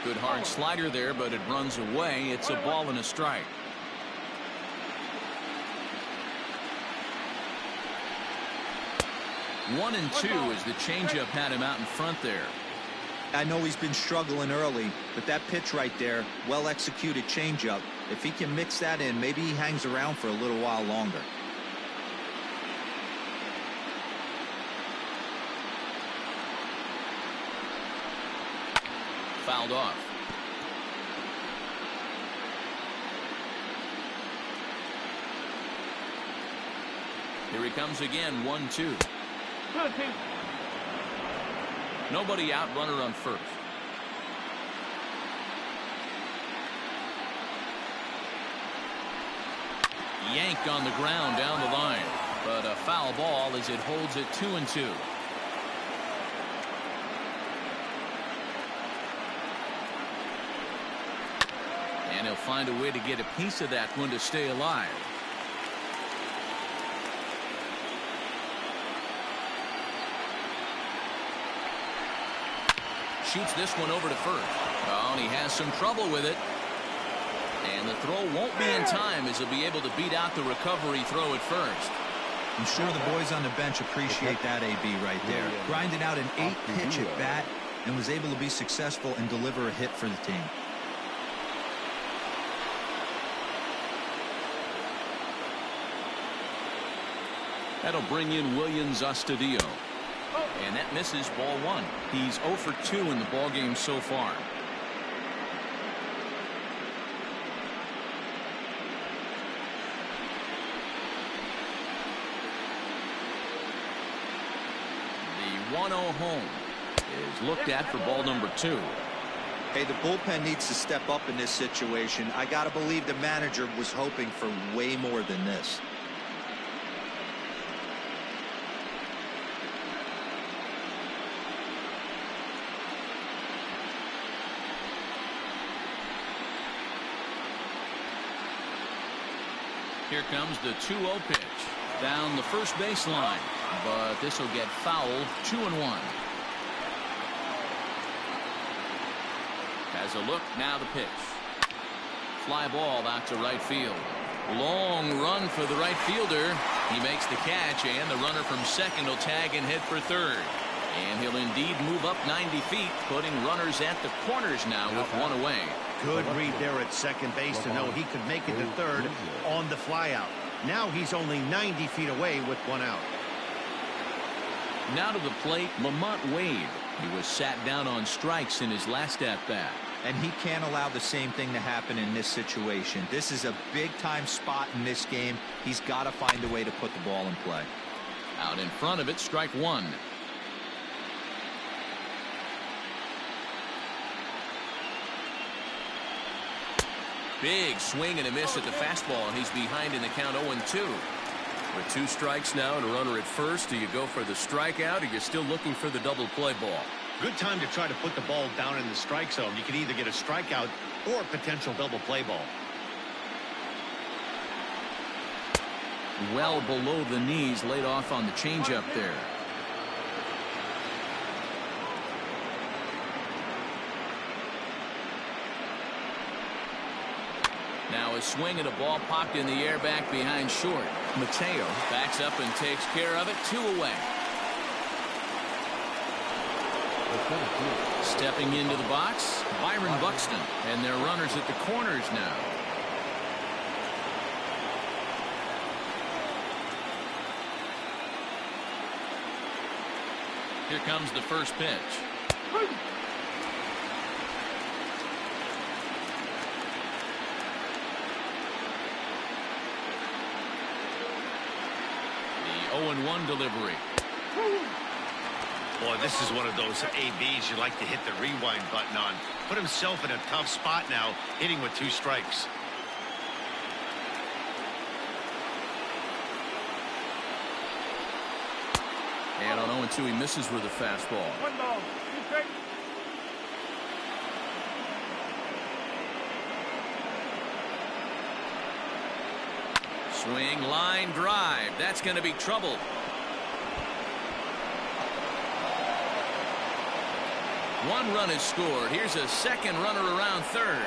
Good hard slider there, but it runs away. It's a ball and a strike. One and two as the changeup had him out in front there. I know he's been struggling early, but that pitch right there, well executed changeup. If he can mix that in, maybe he hangs around for a little while longer. Fouled off. Here he comes again, 1-2. Good team. Nobody out, runner on first. Yanked on the ground down the line, but a foul ball as it holds it 2-2. And he'll find a way to get a piece of that one to stay alive. Shoots this one over to first. Oh, and he has some trouble with it. And the throw won't be in time as he'll be able to beat out the recovery throw at first. I'm sure the boys on the bench appreciate that, AB, right there. Grinded out an 8-pitch at bat and was able to be successful and deliver a hit for the team. That'll bring in Williams Astudillo. And that misses, ball 1. He's 0 for 2 in the ballgame so far. The 1-0 home is looked at for ball number 2. Hey, the bullpen needs to step up in this situation. I got to believe the manager was hoping for way more than this. Here comes the 2-0 pitch. Down the first baseline. But this will get fouled. 2-1. Has a look. Now the pitch. Fly ball out to right field. Long run for the right fielder. He makes the catch, and the runner from second will tag and head for third. And he'll indeed move up 90 feet, putting runners at the corners now with one away. Good read there at second base to know he could make it to third on the flyout. Now he's only 90 feet away with one out. Now to the plate, Lamont Wade. He was sat down on strikes in his last at-bat. And he can't allow the same thing to happen in this situation. This is a big-time spot in this game. He's got to find a way to put the ball in play. Out in front of it, strike one. Big swing and a miss at the fastball, and he's behind in the count 0-2. With 2 strikes now and a runner at first, do you go for the strikeout, or you're still looking for the double play ball? Good time to try to put the ball down in the strike zone. You can either get a strikeout or a potential double play ball. Well below the knees, laid off on the changeup there. Now a swing and a ball popped in the air back behind short. Mateo backs up and takes care of it. 2 away. Stepping into the box, Byron Buxton, and their runners at the corners now. Here comes the first pitch. The 0-1 delivery. Boy, this is one of those ABs you like to hit the rewind button on. Put himself in a tough spot now, hitting with 2 strikes. And on 0-2, he misses with a fastball. 1 ball. 2 strikes. Swing, line, drive. That's going to be trouble. One run is scored. Here's a second runner around third.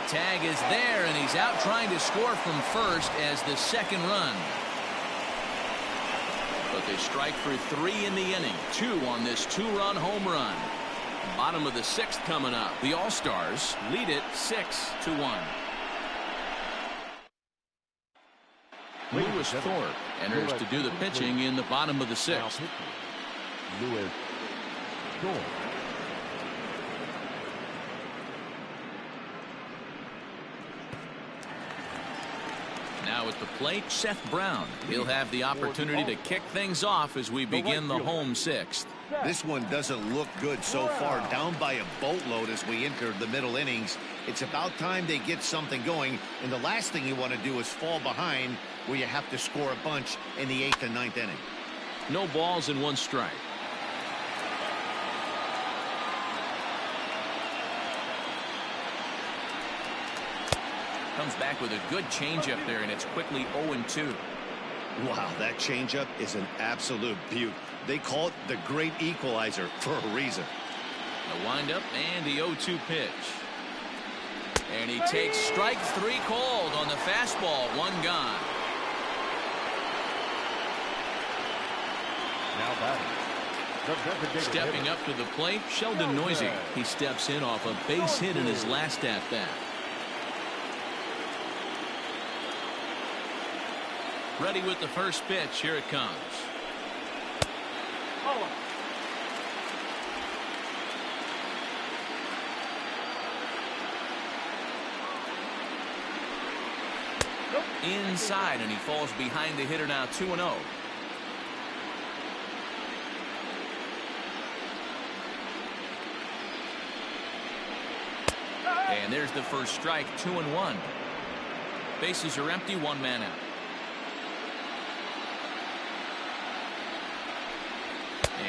Tag is there, and he's out trying to score from first as the second run. But they strike for 3 in the inning. 2 on this 2-run home run. Bottom of the 6th coming up. The All-Stars lead it 6-1. Lewis Thorpe enters to do the pitching in the bottom of the 6th. Lewis Thorpe. Now at the plate, Seth Brown. He'll have the opportunity to kick things off as we begin the home 6th. This one doesn't look good so far. Down by a boatload as we enter the middle innings. It's about time they get something going. And the last thing you want to do is fall behind where you have to score a bunch in the 8th and 9th inning. No balls and 1 strike. Comes back with a good changeup there, and it's quickly 0-2. Wow, that changeup is an absolute beaut. They call it the great equalizer for a reason. The windup and the 0-2 pitch. And he takes strike 3 called on the fastball. 1 gone. Now batting. Stepping up to the plate, Sheldon Noisy. He steps in off a base hit in his last at-bat. Ready with the first pitch. Here it comes. Inside, and he falls behind the hitter now. 2-0. And there's the first strike. 2-1. Bases are empty. 1 man out.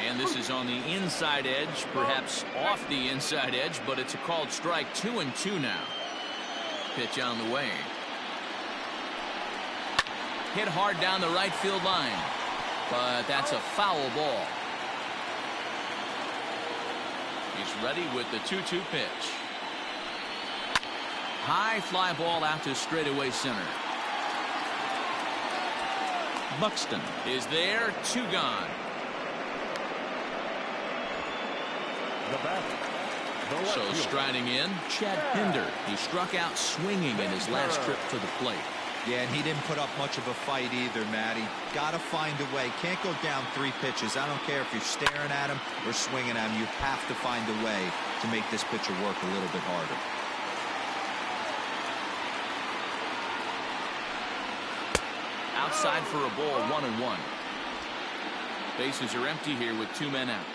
And this is on the inside edge, perhaps off the inside edge, but it's a called strike. 2-2 now. Pitch on the way. Hit hard down the right field line. But that's a foul ball. He's ready with the 2-2 pitch. High fly ball out to straightaway center. Buxton is there, 2 gone. So striding in, Chad Pinder. He struck out swinging in his last trip to the plate. Yeah, and he didn't put up much of a fight either, Matty. Got to find a way. Can't go down 3 pitches. I don't care if you're staring at him or swinging at him. You have to find a way to make this pitcher work a little bit harder. Outside for a ball, 1-1. Bases are empty here with 2 men out.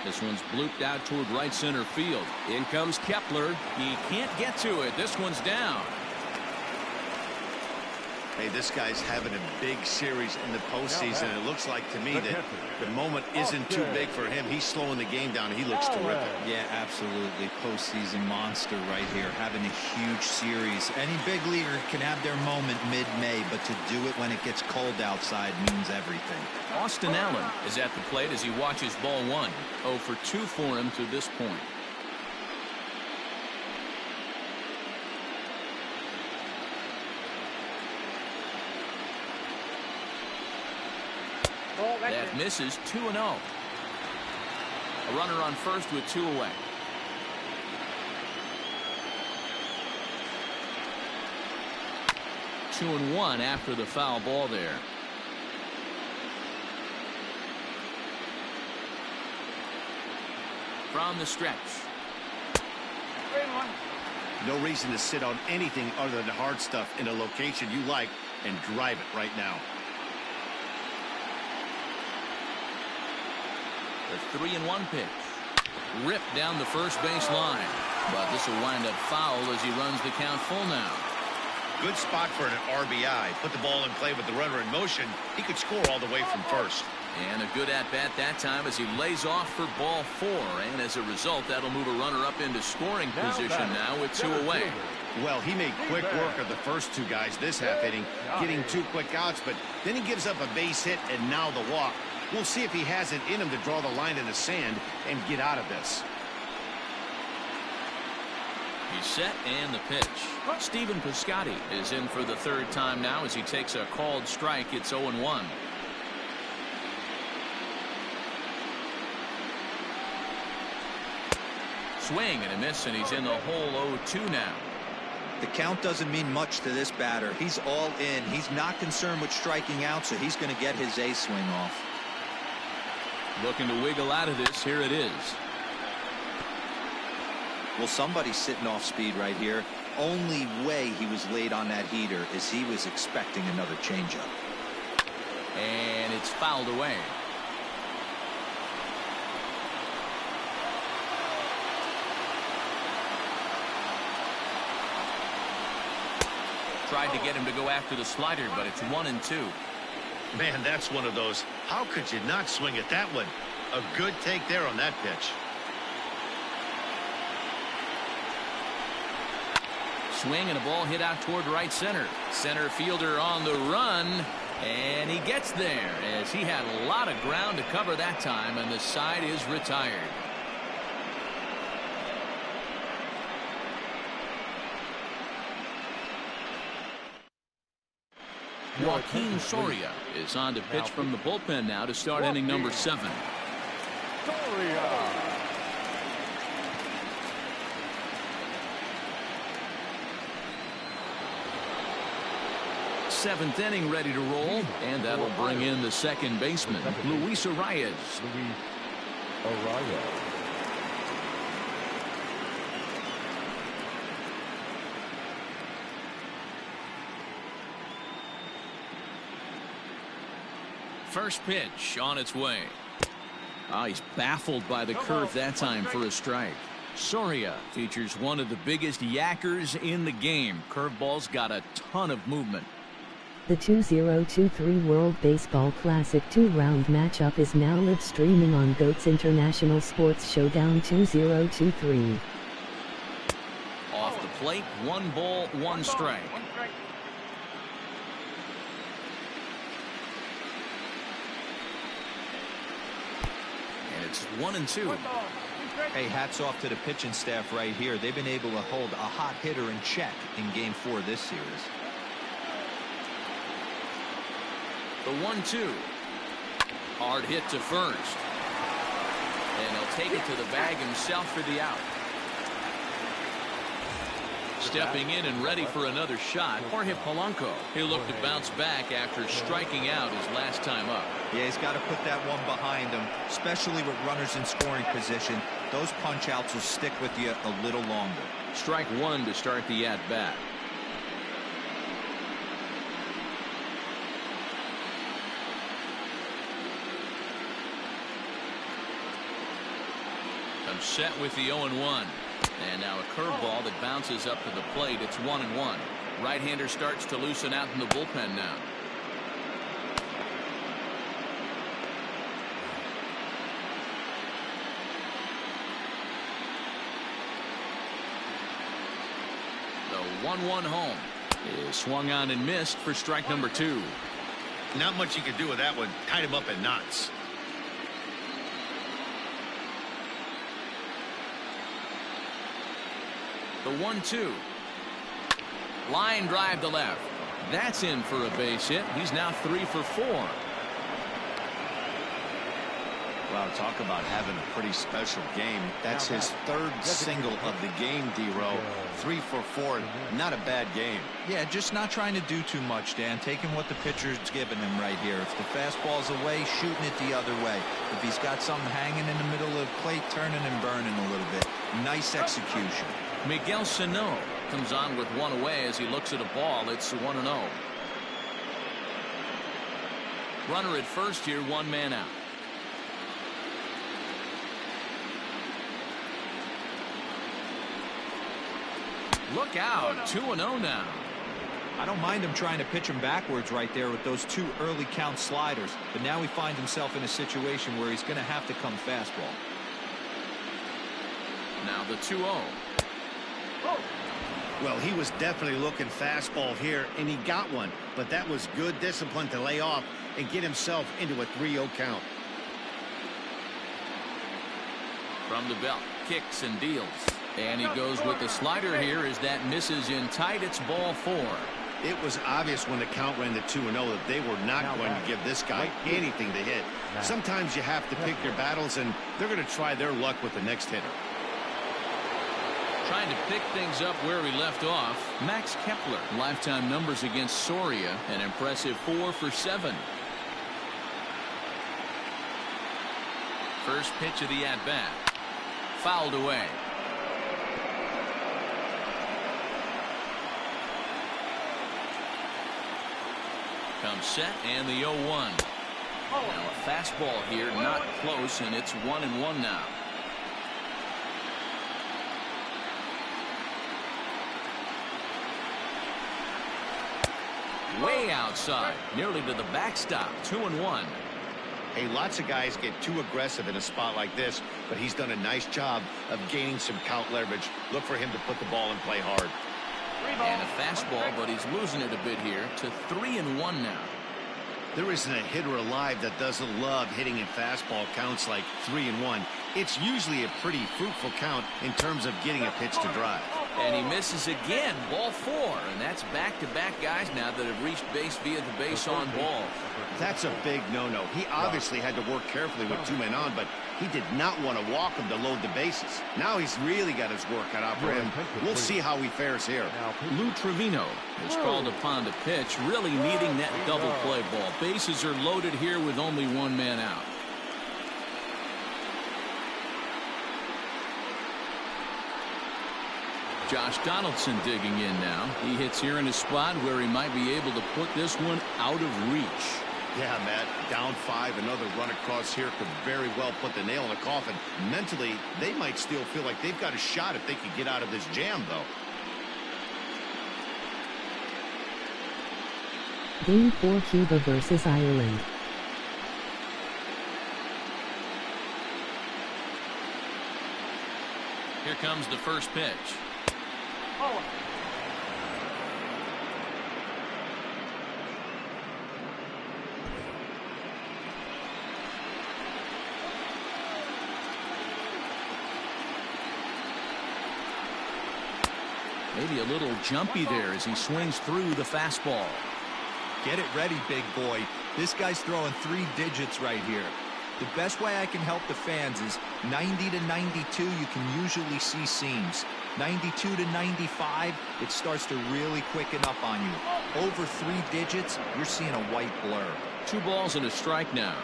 This one's blooped out toward right center field. In comes Kepler. He can't get to it. This one's down. Hey, this guy's having a big series in the postseason. It looks like to me that the moment isn't too big for him. He's slowing the game down. He looks terrific. Yeah, absolutely. Postseason monster right here. Having a huge series. Any big leaguer can have their moment mid-May, but to do it when it gets cold outside means everything. Austin Allen is at the plate as he watches ball 1. 0 for 2 for him to this point. That misses, 2-0. A runner on first with 2 away. Two and 1 after the foul ball there. From the stretch. No reason to sit on anything other than hard stuff in a location you like and drive it right now. The 3-1 pitch. Ripped down the first base line. But this will wind up foul as he runs the count full now. Good spot for an RBI. Put the ball in play with the runner in motion. He could score all the way from first. And a good at-bat that time as he lays off for ball 4. And as a result, that'll move a runner up into scoring position now with 2 away. Well, he made quick work of the first 2 guys this half inning, getting 2 quick outs, but then he gives up a base hit and now the walk. We'll see if he has it in him to draw the line in the sand and get out of this. He's set and the pitch. Stephen Piscotty is in for the 3rd time now as he takes a called strike. It's 0-1. Swing and a miss, and he's in the hole 0-2 now. The count doesn't mean much to this batter. He's all in. He's not concerned with striking out, so he's going to get his A swing off. Looking to wiggle out of this. Here it is. Well, somebody's sitting off speed right here. Only way he was late on that heater is he was expecting another changeup. And it's fouled away. Tried to get him to go after the slider, but it's 1-2. Man, that's one of those. How could you not swing at that one? A good take there on that pitch. Swing and a ball hit out toward right center. Center fielder on the run, and he gets there as he had a lot of ground to cover that time, and the side is retired. Joaquin Soria is on to pitch from the bullpen now to start inning number 7. Seventh inning ready to roll, and that'll bring in the second baseman, Luis Arias. First pitch on its way. He's baffled by the curve that time for a strike. Soria features one of the biggest yackers in the game. Curveball's got a ton of movement. The 2023 World Baseball Classic 2-round matchup is now live streaming on GOAT's International Sports Showdown 2023. Off the plate. 1 ball, 1 strike. And it's 1-2. Hey, hats off to the pitching staff right here. They've been able to hold a hot hitter in check in Game 4 this series. The 1-2. Hard hit to first. And he'll take it to the bag himself for the out. Stepping in and ready for another shot, Jorge Polanco. He'll look to bounce back after striking out his last time up. Yeah, he's got to put that one behind him, especially with runners in scoring position. Those punch-outs will stick with you a little longer. Strike 1 to start the at-bat. Comes set with the 0-1. And now a curveball that bounces up to the plate. It's 1-1. Right-hander starts to loosen out in the bullpen now. The 1-1 home is swung on and missed for strike number 2. Not much you can do with that one. Tied him up in knots. The 1-2. Line drive to left. That's in for a base hit. He's now 3 for 4. Wow, talk about having a pretty special game. That's his 3rd single of the game, D-Row. 3 for 4. Not a bad game. Yeah, just not trying to do too much, Dan. Taking what the pitcher's giving him right here. If the fastball's away, shooting it the other way. If he's got something hanging in the middle of the plate, turning and burning a little bit. Nice execution. Miguel Sano comes on with 1 away as he looks at a ball. It's 1-0. Runner at first here, 1 man out. Look out, 2-0 now. I don't mind him trying to pitch him backwards right there with those 2 early count sliders, but now he finds himself in a situation where he's going to have to come fastball. Now the 2-0. Well, he was definitely looking fastball here, and he got one. But that was good discipline to lay off and get himself into a 3-0 count. From the belt, kicks and deals. And he goes with the slider here as that misses in tight. It's ball 4. It was obvious when the count ran to 2-0 that they were not going to give this guy anything to hit. Sometimes you have to pick your battles, and they're going to try their luck with the next hitter. Trying to pick things up where he left off, Max Kepler. Lifetime numbers against Soria, an impressive 4 for 7. First pitch of the at-bat. Fouled away. Comes set and the 0-1. Now a fastball here, not close, and it's 1-1 now. Way outside, nearly to the backstop. 2-1. Hey, lots of guys get too aggressive in a spot like this, but he's done a nice job of gaining some count leverage. Look for him to put the ball in play hard. And a fastball, but he's losing it a bit here to 3-1 now. There isn't a hitter alive that doesn't love hitting in fastball counts like 3-1. It's usually a pretty fruitful count in terms of getting a pitch to drive. And he misses again, ball 4, and that's back-to-back guys now that have reached base via the base on ball. That's a big no-no. He obviously had to work carefully with 2 men on, but he did not want to walk him to load the bases. Now he's really got his work cut out for him. We'll see how he fares here. Lou Trevino is called upon to pitch, really needing that double play ball. Bases are loaded here with only 1 man out. Josh Donaldson digging in now. He hits here in a spot where he might be able to put this one out of reach. Yeah, Matt, down 5, another run across here could very well put the nail in the coffin. Mentally, they might still feel like they've got a shot if they could get out of this jam, though. Game 4, Cuba versus Ireland. Here comes the first pitch. Oh. Maybe a little jumpy there as he swings through the fastball. Get it ready, big boy. This guy's throwing 3 digits right here. The best way I can help the fans is 90 to 92, you can usually see seams. 92 to 95, it starts to really quicken up on you. Over 3 digits, you're seeing a white blur. 2 balls and a strike now.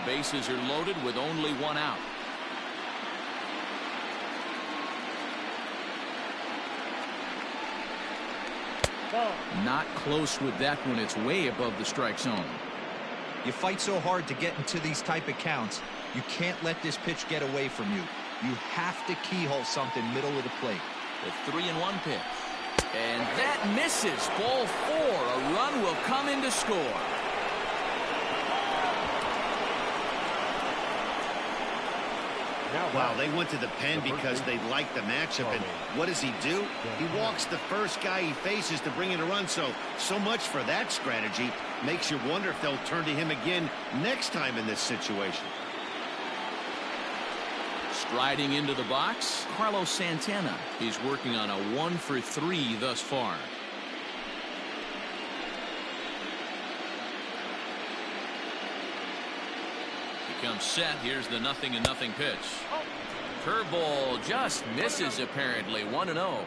Bases are loaded with only 1 out. Not close with that one. It's way above the strike zone. You fight so hard to get into these type of counts, you can't let this pitch get away from you. You have to keyhole something middle of the plate. The 3-1 pitch. And that misses. Ball 4. A run will come in to score. Wow, they went to the pen because they liked the matchup. And what does he do? He walks the first guy he faces to bring in a run. So much for that strategy. Makes you wonder if they'll turn to him again next time in this situation. Striding into the box, Carlos Santana. He's working on a 1 for 3 thus far. Comes set. Here's the 0-0 pitch. Curveball just misses apparently. 1-0.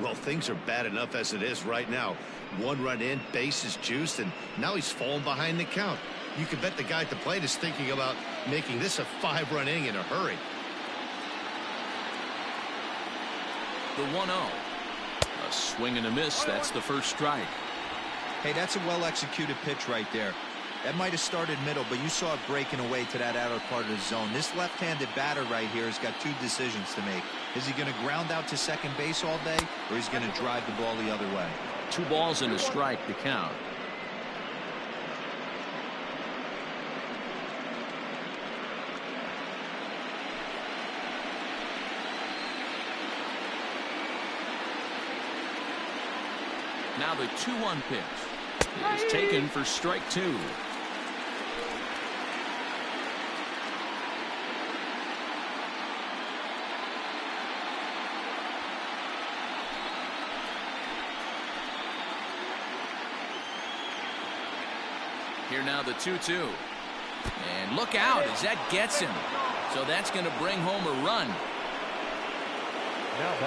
Well, things are bad enough as it is right now. 1 run in, base is juiced, and now he's falling behind the count. You can bet the guy at the plate is thinking about making this a 5-run inning in a hurry. The 1-0. A swing and a miss. That's the first strike. Hey, that's a well-executed pitch right there. That might have started middle, but you saw it breaking away to that outer part of the zone. This left-handed batter right here has got 2 decisions to make. Is he going to ground out to second base all day, or is he going to drive the ball the other way? 2 balls and a strike to count. Now the 2-1 pitch is taken for strike 2. Here now the 2-2. And look out as that gets him. So that's going to bring home a run.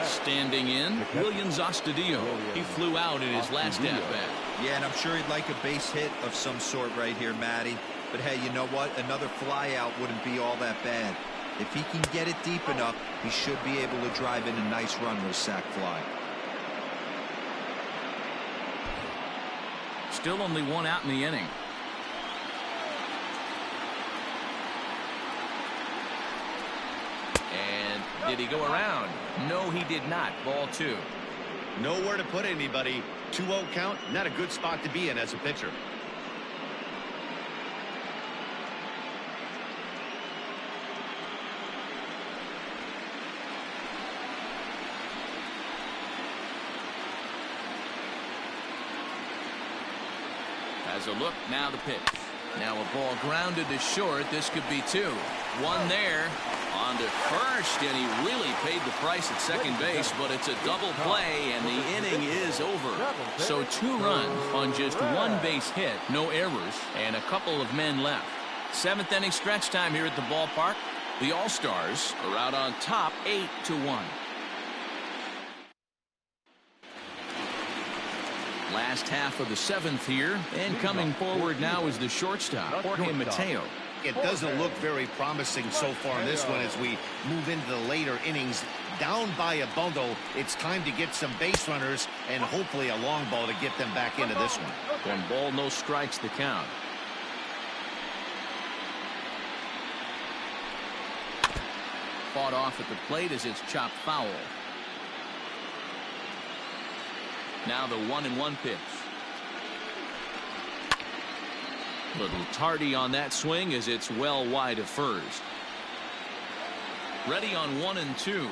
Standing in, Williams Astudillo. He flew out in his last at-bat. Yeah, and I'm sure he'd like a base hit of some sort right here, Matty. But hey, you know what? Another fly out wouldn't be all that bad. If he can get it deep enough, he should be able to drive in a nice run with a sac fly. Still only 1 out in the inning. And did he go around? No, he did not. Ball 2. Nowhere to put anybody. 2-0 count, not a good spot to be in as a pitcher. As a look, now the pitch. Now a ball grounded to short. This could be 2. 1 there. On to first, and he really paid the price at second base, but it's a double play, and the inning is over. So 2 runs on just 1 base hit, no errors, and a couple of men left. 7th inning stretch time here at the ballpark. The All-Stars are out on top 8-1. Last half of the 7th here, and coming forward now is the shortstop, Jorge Mateo. It doesn't look very promising so far in this one as we move into the later innings. Down by a bundle, it's time to get some base runners and hopefully a long ball to get them back into this one. 1 ball, no strikes to count. Fought off at the plate as it's chopped foul. Now the 1-1 pitch. Little tardy on that swing as it's well wide of first. Ready on 1 and 2.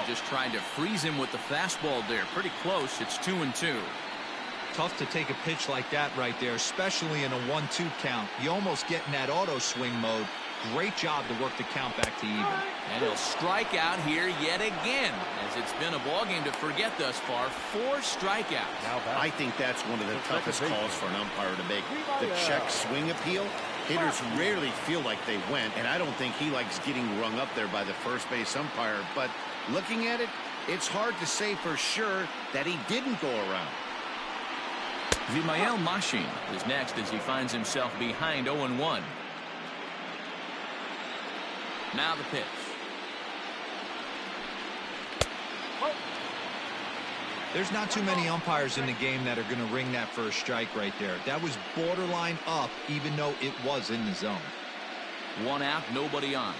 Just trying to freeze him with the fastball there. Pretty close. It's 2 and 2. Tough to take a pitch like that right there, especially in a 1-2 count. You almost get in that auto swing mode. Great job to work the count back to even. And he'll strike out here yet again, as it's been a ball game to forget thus far. 4 strikeouts. I think that's one of the toughest calls for an umpire to make. The check swing appeal. Hitters rarely feel like they went, and I don't think he likes getting rung up there by the first base umpire. But looking at it, it's hard to say for sure that he didn't go around. Vimael Machin is next as he finds himself behind 0-1. Now the pitch. There's not too many umpires in the game that are going to ring that first strike right there. That was borderline up, even though it was in the zone. 1 out, nobody on.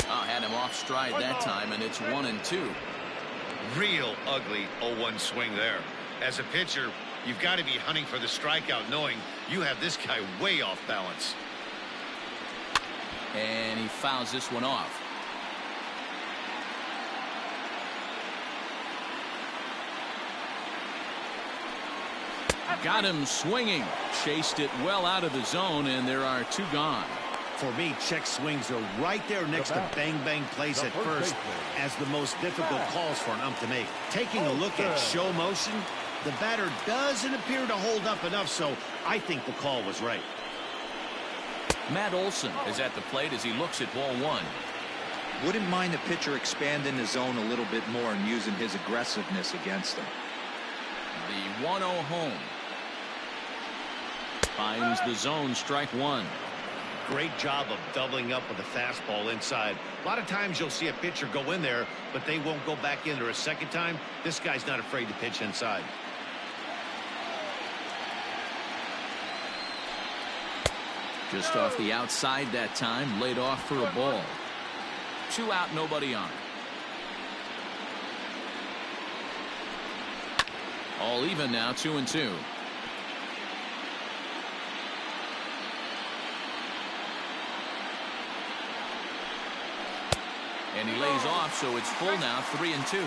Oh, had him off stride that time, and it's 1 and 2. Real ugly 0-1 swing there. As a pitcher, you've got to be hunting for the strikeout, knowing you have this guy way off balance. And he fouls this one off. Got him swinging. Chased it well out of the zone, and there are 2 gone. For me, check swings are right there next to bang-bang plays at first as the most difficult calls for an ump to make. Taking a look at show motion, the batter doesn't appear to hold up enough, so I think the call was right. Matt Olson is at the plate as he looks at ball 1. Wouldn't mind the pitcher expanding the zone a little bit more and using his aggressiveness against him. The 1-0 home. Finds the zone, strike 1. Great job of doubling up with a fastball inside. A lot of times you'll see a pitcher go in there, but they won't go back in there a second time. This guy's not afraid to pitch inside. Just off the outside that time, laid off for a ball. 2 out, nobody on. All even now, 2 and 2. And he lays off, so it's full now, 3 and 2.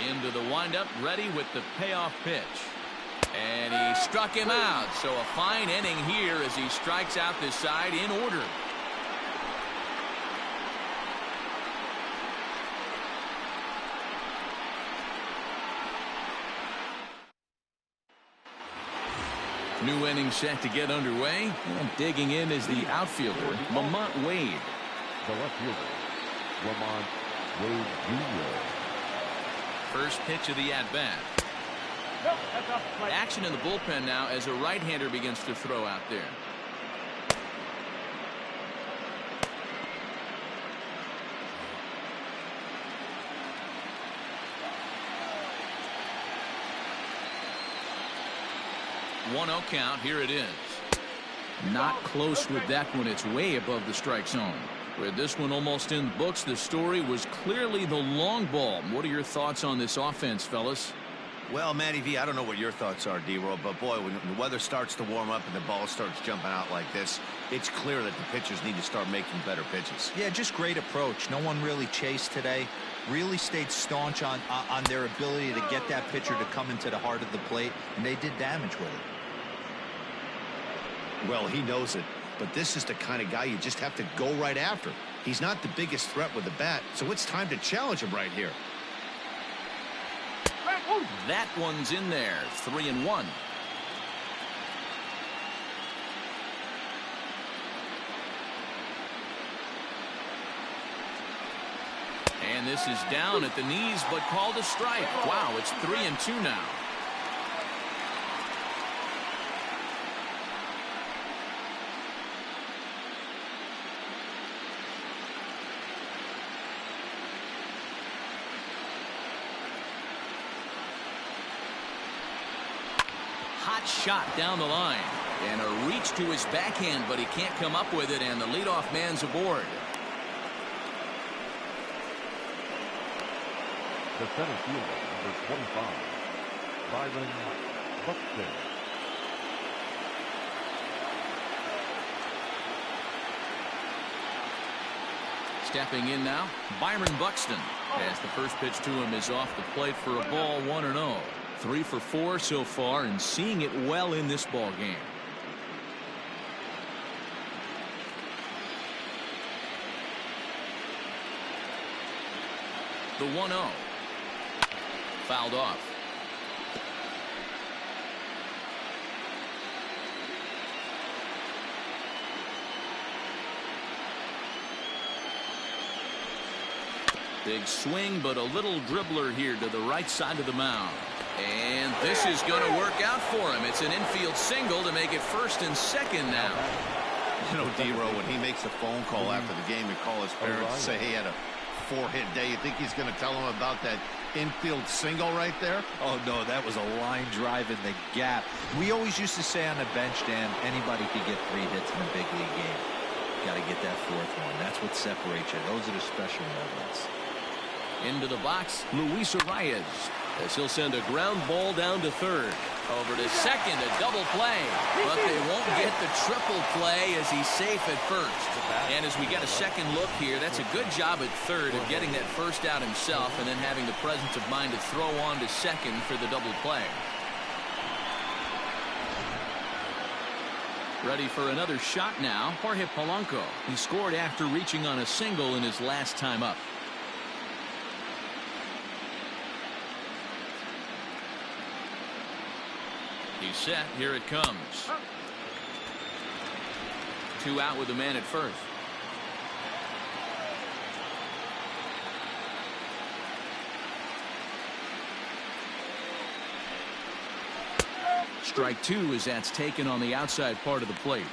Into the windup, ready with the payoff pitch. And he struck him out, so a fine inning here as he strikes out this side in order. New inning set to get underway, and digging in is the outfielder, Lamont Wade. The left fielder, Lamont Wade Jr. First pitch of the at-bat. Action in the bullpen now as a right-hander begins to throw out there. One 0 count. Here it is. Not close with that one. It's way above the strike zone. With this one almost in the books, the story was clearly the long ball. What are your thoughts on this offense, fellas? Well, Matty V, I don't know what your thoughts are, D-Roll, but boy, when the weather starts to warm up and the ball starts jumping out like this, it's clear that the pitchers need to start making better pitches. Yeah, just great approach. No one really chased today. Really stayed staunch on their ability to get that pitcher to come into the heart of the plate, and they did damage with it. Well, he knows it, but this is the kind of guy you just have to go right after. He's not the biggest threat with the bat, so it's time to challenge him right here. That one's in there. 3 and 1. And this is down at the knees, but called a strike. Wow, it's 3 and 2 now. hot shot down the line. And a reach to his backhand, but he can't come up with it, and the leadoff man's aboard. The center fielder, number 25, Byron Buxton. Stepping in now, Byron Buxton, as the first pitch to him is off the plate for a ball, 1-0. 3 for 4 so far, and seeing it well in this ball game. The 1-0. Fouled off. Big swing, but a little dribbler here to the right side of the mound. And this is going to work out for him. It's an infield single to make it first and second now. You know, D-Row, when he makes a phone call after the game and call his parents and say he had a 4-hit day, you think he's going to tell him about that infield single right there? Oh, no, that was a line drive in the gap. We always used to say on the bench, Dan, anybody could get 3 hits in a big league game. Got to get that 4th one. That's what separates you. Those are the special moments. Into the box, Luis Arias, as he'll send a ground ball down to third. Over to second, a double play. But they won't get the triple play as he's safe at first. And as we get a second look here, that's a good job at third of getting that first out himself and then having the presence of mind to throw on to second for the double play. Ready for another shot now, Jorge Polanco. He scored after reaching on a single in his last time up. He's set. Here it comes. 2 out with the man at first. Strike 2 as that's taken on the outside part of the plate.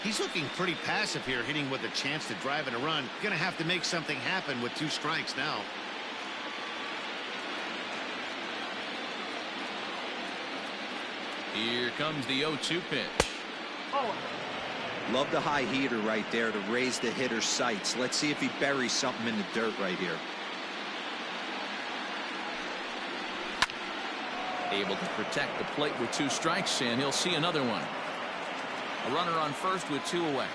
He's looking pretty passive here, hitting with a chance to drive in a run. Going to have to make something happen with 2 strikes now. Here comes the 0-2 pitch. Love the high heater right there to raise the hitter's sights. Let's see if he buries something in the dirt right here. Able to protect the plate with 2 strikes, and he'll see another one. A runner on first with 2 away.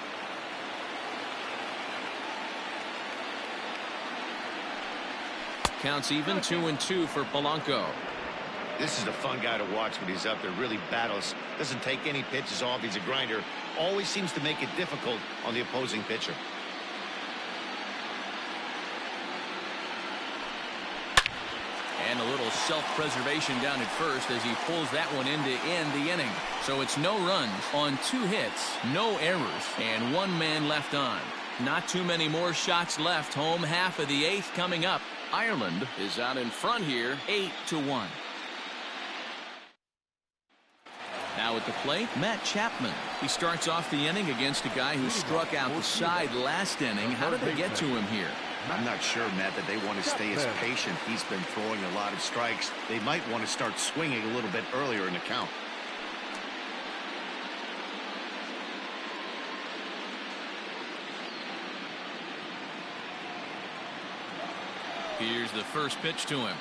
Counts even, 2-2 for Polanco. This is a fun guy to watch when he's up there. Really battles. Doesn't take any pitches off. He's a grinder. Always seems to make it difficult on the opposing pitcher. And a little self-preservation down at first as he pulls that one in to end the inning. So it's no runs on 2 hits, no errors, and 1 man left on. Not too many more shots left. Home half of the 8th coming up. Ireland is out in front here, 8-1. Now at the plate, Matt Chapman. He starts off the inning against a guy who struck out the side last inning. How did they get to him here? I'm not sure, Matt, that they want to stay as patient. He's been throwing a lot of strikes. They might want to start swinging a little bit earlier in the count. Here's the first pitch to him.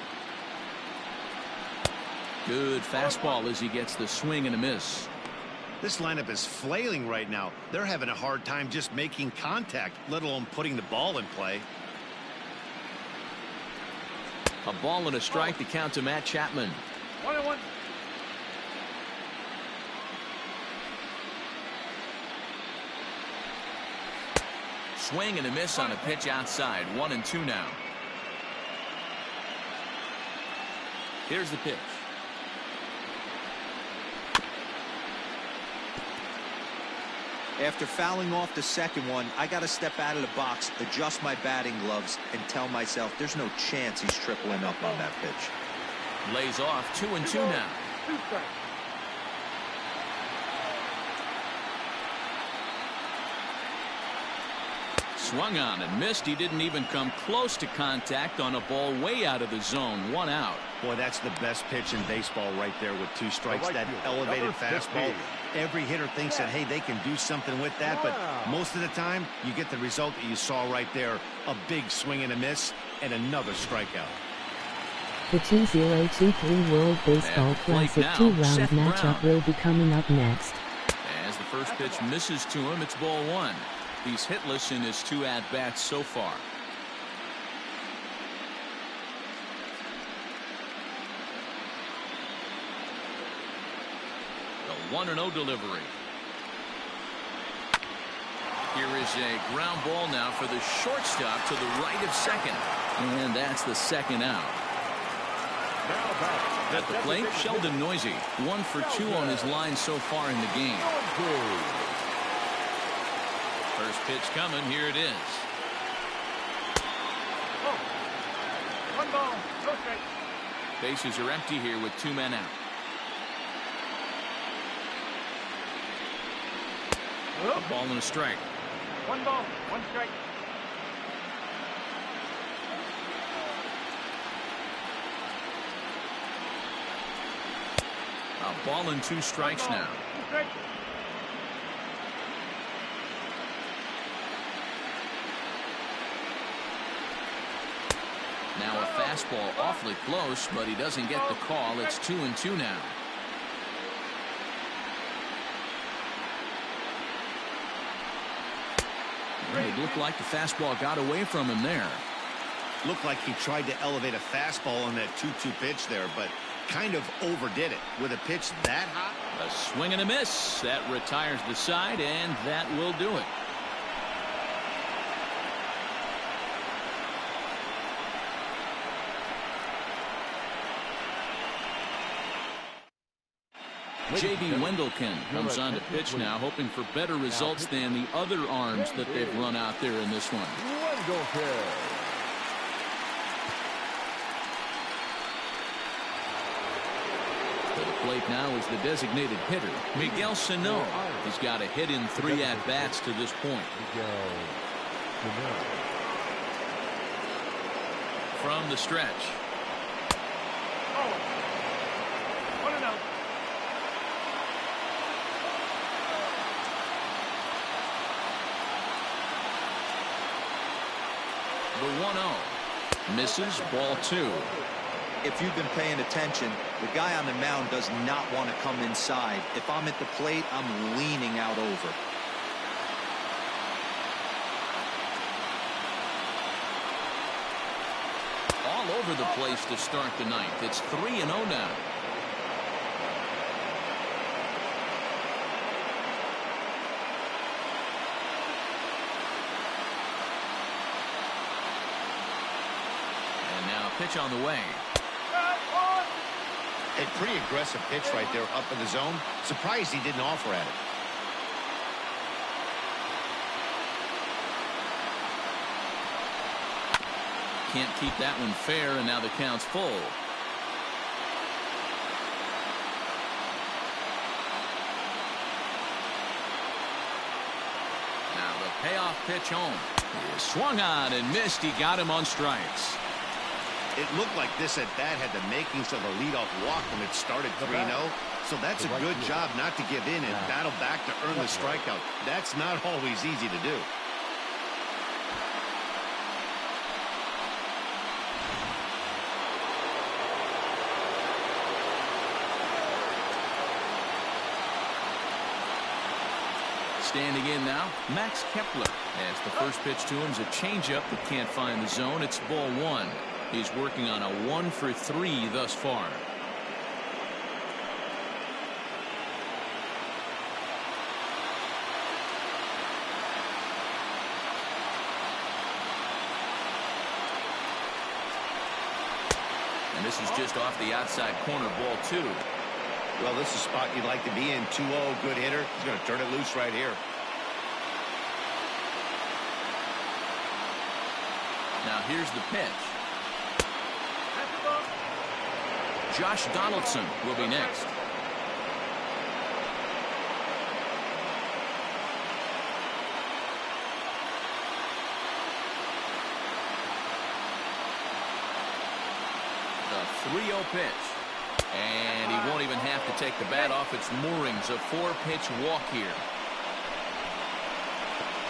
Good fastball as he gets the swing and a miss. This lineup is flailing right now. They're having a hard time just making contact, let alone putting the ball in play. A ball and a strike to count to Matt Chapman. 1-1. Swing and a miss on a pitch outside. 1-2 now. Here's the pitch. After fouling off the second one, I got to step out of the box, adjust my batting gloves, and tell myself there's no chance he's tripling up on that pitch. Lays off. 2-2 now. 2 strikes. swung on and missed. He didn't even come close to contact on a ball way out of the zone. 1 out. Boy, that's the best pitch in baseball right there with 2 strikes. That elevated fastball. Every hitter thinks that, hey, they can do something with that, but most of the time you get the result that you saw right there. A big swing and a miss and another strikeout. The 2023 World Baseball Classic 2-round matchup will be coming up next. As the first pitch misses to him, it's ball 1. He's hitless in his 2 at-bats so far. The 1-0 delivery. Here is a ground ball now for the shortstop to the right of second. And that's the 2nd out. At the plate, Sheldon Noisy. 1 for 2 on his line so far in the game. First pitch coming. Here it is. 1 ball, no strike. Bases are empty here with 2 men out. A ball and a strike. 1 ball, 1 strike. A ball and 2 strikes now. 2 strikes. Now a fastball awfully close, but he doesn't get the call. It's 2-2 now. It looked like the fastball got away from him there. Looked like he tried to elevate a fastball on that 2-2 pitch there, but kind of overdid it. With a pitch that hot. A swing and a miss. That retires the side, and that will do it. J.B. Wendelken comes on to pitch now, hoping for better results than the other arms that they've run out there in this one. To the plate now is the designated hitter, Miguel Sano. He's got a hit in 3 at-bats to this point. From the stretch. 1 out. The 1-0 misses, ball 2. If you've been paying attention, the guy on the mound does not want to come inside. If I'm at the plate, I'm leaning out over. All over the place to start the 9th. It's 3-0 now. And now a pitch on the way. A pretty aggressive pitch right there up in the zone. Surprised he didn't offer at it. Can't keep that one fair, and now the count's full. Now the payoff pitch home. He swung on and missed. He got him on strikes. It looked like this at bat had the makings of a leadoff walk when it started 3-0. So that's a good job not to give in and battle back to earn the strikeout. That's not always easy to do. Standing in now, Max Kepler. As the first pitch to him is a changeup that can't find the zone. It's ball 1. He's working on a 1 for 3 thus far. And this is just off the outside corner, ball 2. Well, this is a spot you'd like to be in. 2-0, good hitter. He's going to turn it loose right here. Now here's the pitch. Josh Donaldson will be next. 3-0 pitch. And he won't even have to take the bat off its moorings. A 4-pitch walk here.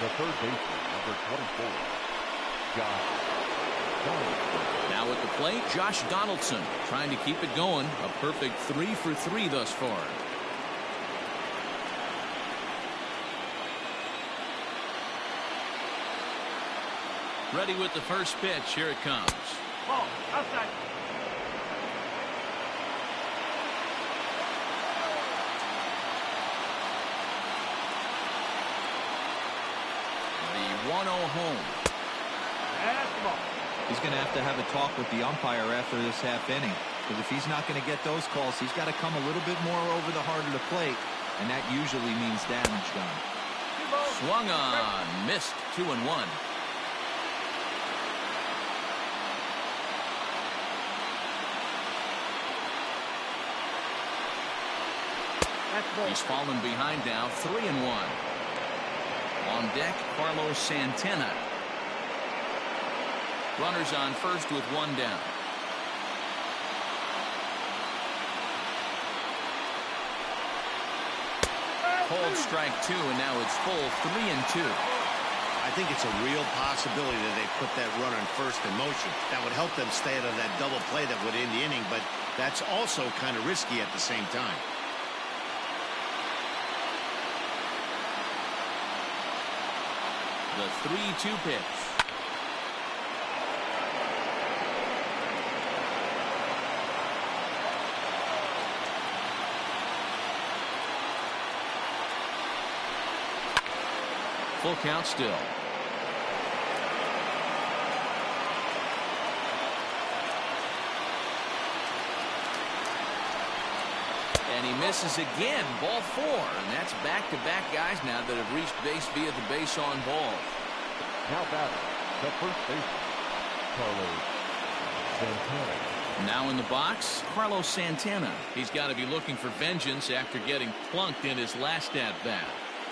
The third baseman, number 24, Josh Donaldson. Now at the plate, Josh Donaldson trying to keep it going. A perfect 3 for 3 thus far. Ready with the first pitch. Here it comes. Ball, outside. The 1-0 home. That's the ball. He's going to have a talk with the umpire after this half inning. Because if he's not going to get those calls, he's got to come a little bit more over the heart of the plate. And that usually means damage done. Swung on. Missed. 2-1. He's fallen behind now. 3-1. On deck, Carlos Santana. Runners on first with 1 down. Cold strike 2, and now it's full 3-2. I think it's a real possibility that they put that runner in first in motion. That would help them stay out of that double play that would end the inning, but that's also kind of risky at the same time. The 3-2 pitch. Full count still. And he misses again. Ball 4. And that's back-to-back guys now that have reached base via the base on ball. Now batting, the first baseman, Carlos Santana. Now in the box, Carlos Santana. He's got to be looking for vengeance after getting plunked in his last at-bat.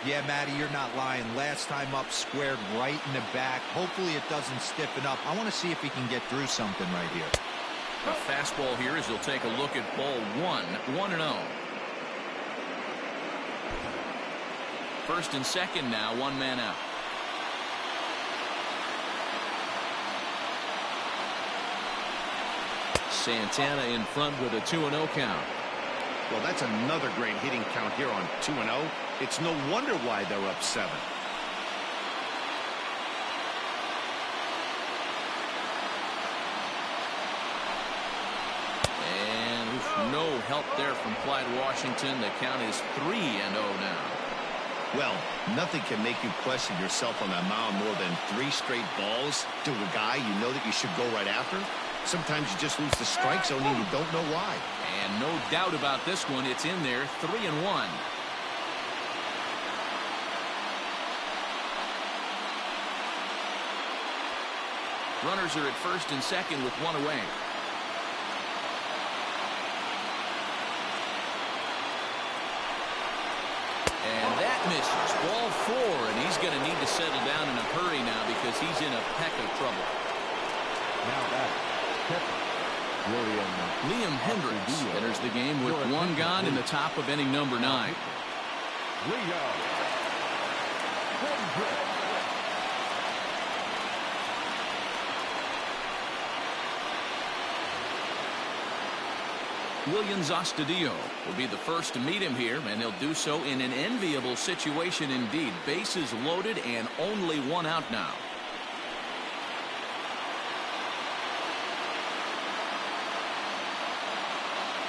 Yeah, Matty, you're not lying. Last time up, squared right in the back. Hopefully it doesn't stiffen up. I want to see if he can get through something right here. A fastball here as he'll take a look at ball 1. 1-0. First and second now, 1 man out. Santana in front with a 2-0 count. Well, that's another great hitting count here on 2-0. It's no wonder why they're up 7. And no help there from Clyde Washington. The count is 3-0 now. Well, nothing can make you question yourself on that mound more than 3 straight balls to a guy you know that you should go right after. Sometimes you just lose the strike zone and you don't know why. And no doubt about this one. It's in there. 3-1. Runners are at first and second with 1 away. And that misses. Ball 4, and he's going to need to settle down in a hurry now because he's in a peck of trouble. Now that Liam Hendricks enters the game with 1 gone in the top of inning number 9. Williams Astudillo will be the first to meet him here, and he'll do so in an enviable situation indeed. Bases loaded and only 1 out now.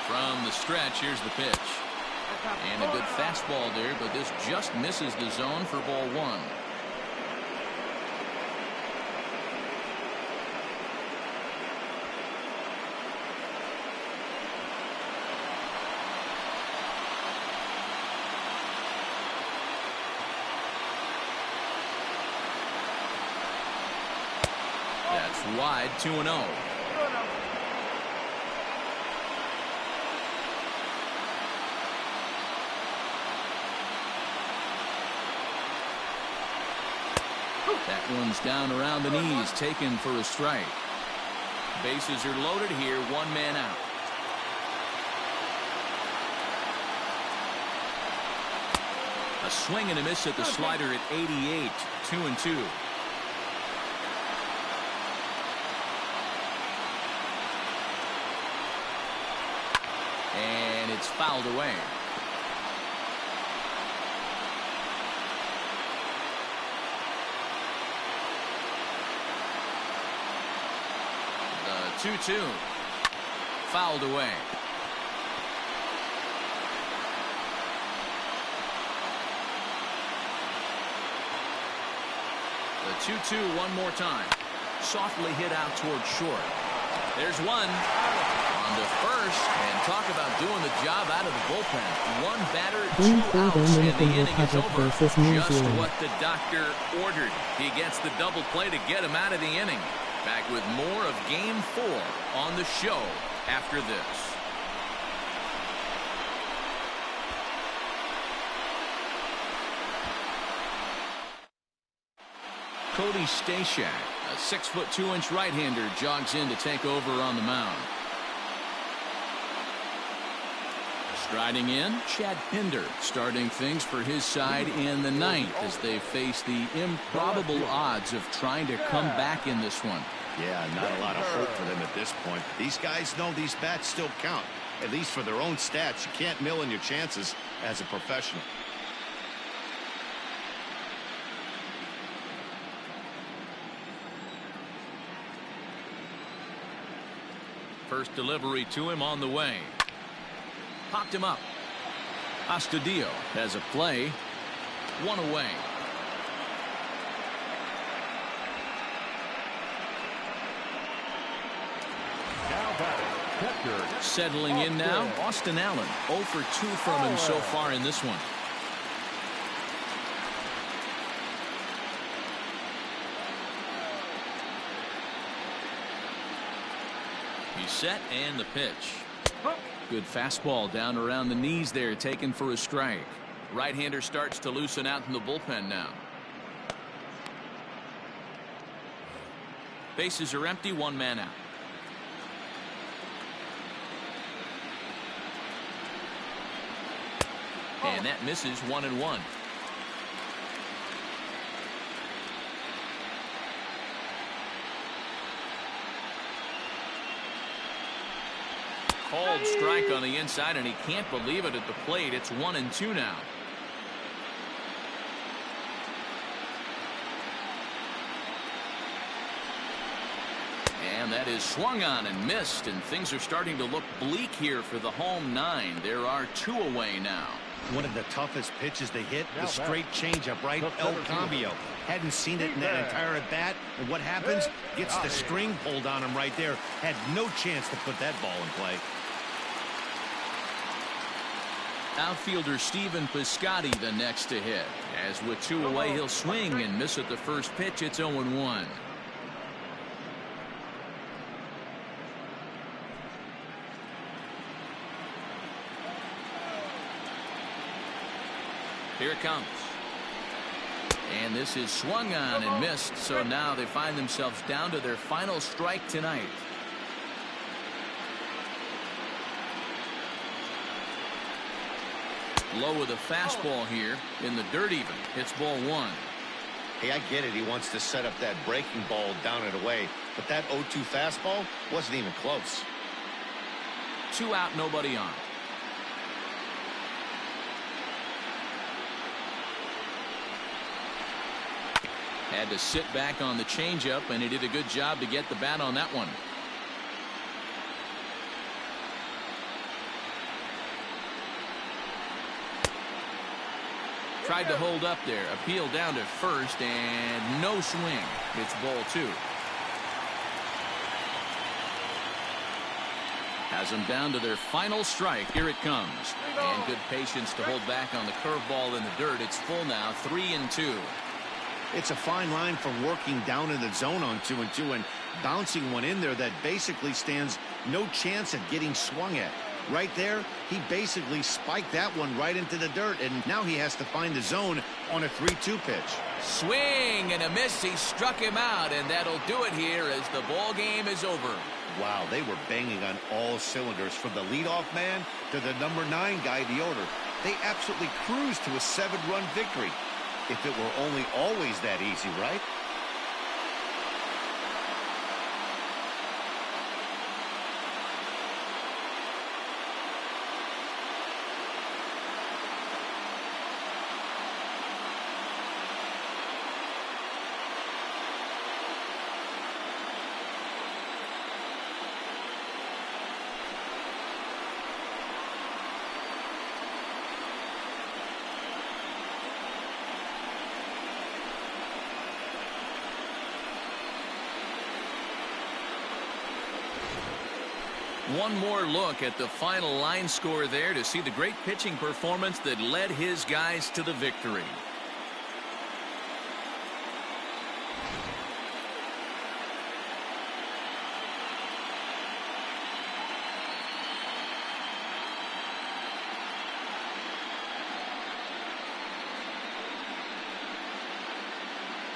From the stretch, here's the pitch. And a good fastball there, but this just misses the zone for ball 1. That's wide. 2-0. That one's down around the knees, taken for a strike. Bases are loaded here, 1 man out. swing and a miss at the slider at 88. 2-2. And it's fouled away. The 2-2. Fouled away. The 2-2 one more time. Softly hit out towards short. There's one. On to first. And talk about doing the job out of the bullpen. One batter, 2 outs, and the inning is over. Just what the doctor ordered. He gets the double play to get him out of the inning. Back with more of Game 4 on the show after this. Cody Stashak, a 6'2" right-hander, jogs in to take over on the mound. Striding in, Chad Pinder, starting things for his side in the 9th as they face the improbable odds of trying to come back in this one. Yeah, not a lot of hope for them at this point. These guys know these bats still count, at least for their own stats. You can't mill in your chances as a professional. First delivery to him on the way. Popped him up. Astudillo has a play. One away. Settling in now, Austin Allen. 0 for 2 from him so far in this one. He's set and the pitch. Good fastball down around the knees there, taken for a strike. Right-hander starts to loosen out in the bullpen now. Bases are empty, 1 man out. And that misses. 1-1. Called strike on the inside, and he can't believe it at the plate. It's 1-2 now. And that is swung on and missed, and things are starting to look bleak here for the home 9. There are 2 away now. One of the toughest pitches to hit, the straight changeup, right? El Cambio. Hadn't seen it in that entire at bat. And what happens? Gets the string pulled on him right there. Had no chance to put that ball in play. Outfielder Steven Piscotty the next to hit. As with 2 away, he'll swing and miss at the first pitch. It's 0-1. Here it comes. And this is swung on and missed, so now they find themselves down to their final strike tonight. Low with a fastball here in the dirt even. Hits ball 1. Hey, I get it. He wants to set up that breaking ball down and away, but that 0-2 fastball wasn't even close. 2 out, nobody on. Had to sit back on the changeup, and he did a good job to get the bat on that one. Tried to hold up there. Appeal down to first, and no swing. It's ball 2. Has them down to their final strike. Here it comes. And good patience to hold back on the curveball in the dirt. It's full now, 3-2. It's a fine line from working down in the zone on 2-2 and bouncing one in there that basically stands no chance at getting swung at. Right there, he basically spiked that one right into the dirt, and now he has to find the zone on a 3-2 pitch. Swing and a miss. He struck him out, and that'll do it here as the ball game is over. Wow, they were banging on all cylinders from the leadoff man to the number 9 guy in the order. They absolutely cruised to a 7-run victory. If it were only always that easy, right? One more look at the final line score there to see the great pitching performance that led his guys to the victory.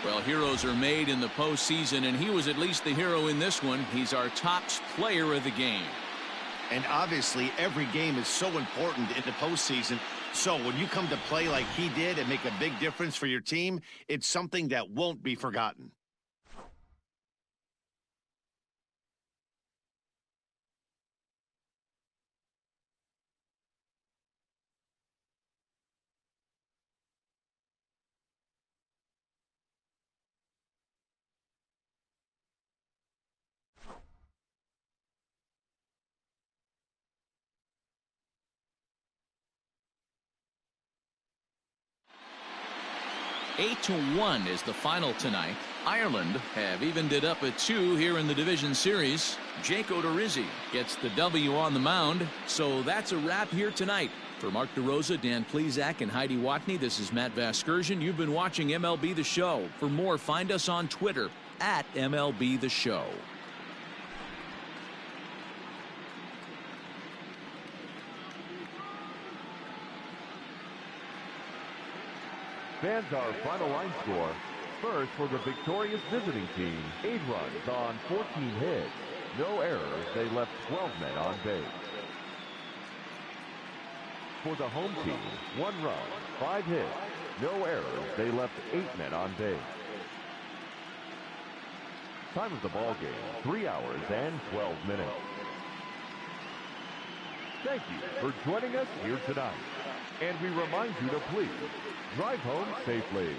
Well, heroes are made in the postseason, and he was at least the hero in this one. He's our top player of the game. And obviously, every game is so important in the postseason. So when you come to play like he did and make a big difference for your team, it's something that won't be forgotten. Eight to 1 is the final tonight. Ireland have evened it up at 2 here in the division series. Jake Odorizzi gets the W on the mound. So that's a wrap here tonight. For Mark DeRosa, Dan Plesac, and Heidi Watney, this is Matt Vasgersian. You've been watching MLB The Show. For more, find us on Twitter at MLB The Show. Fans, our final line score. First, for the victorious visiting team, 8 runs on 14 hits. No errors. They left 12 men on base. For the home team, 1 run, 5 hits. No errors. They left 8 men on base. Time of the ball game, 3 hours and 12 minutes. Thank you for joining us here tonight. And we remind you to please drive home safely.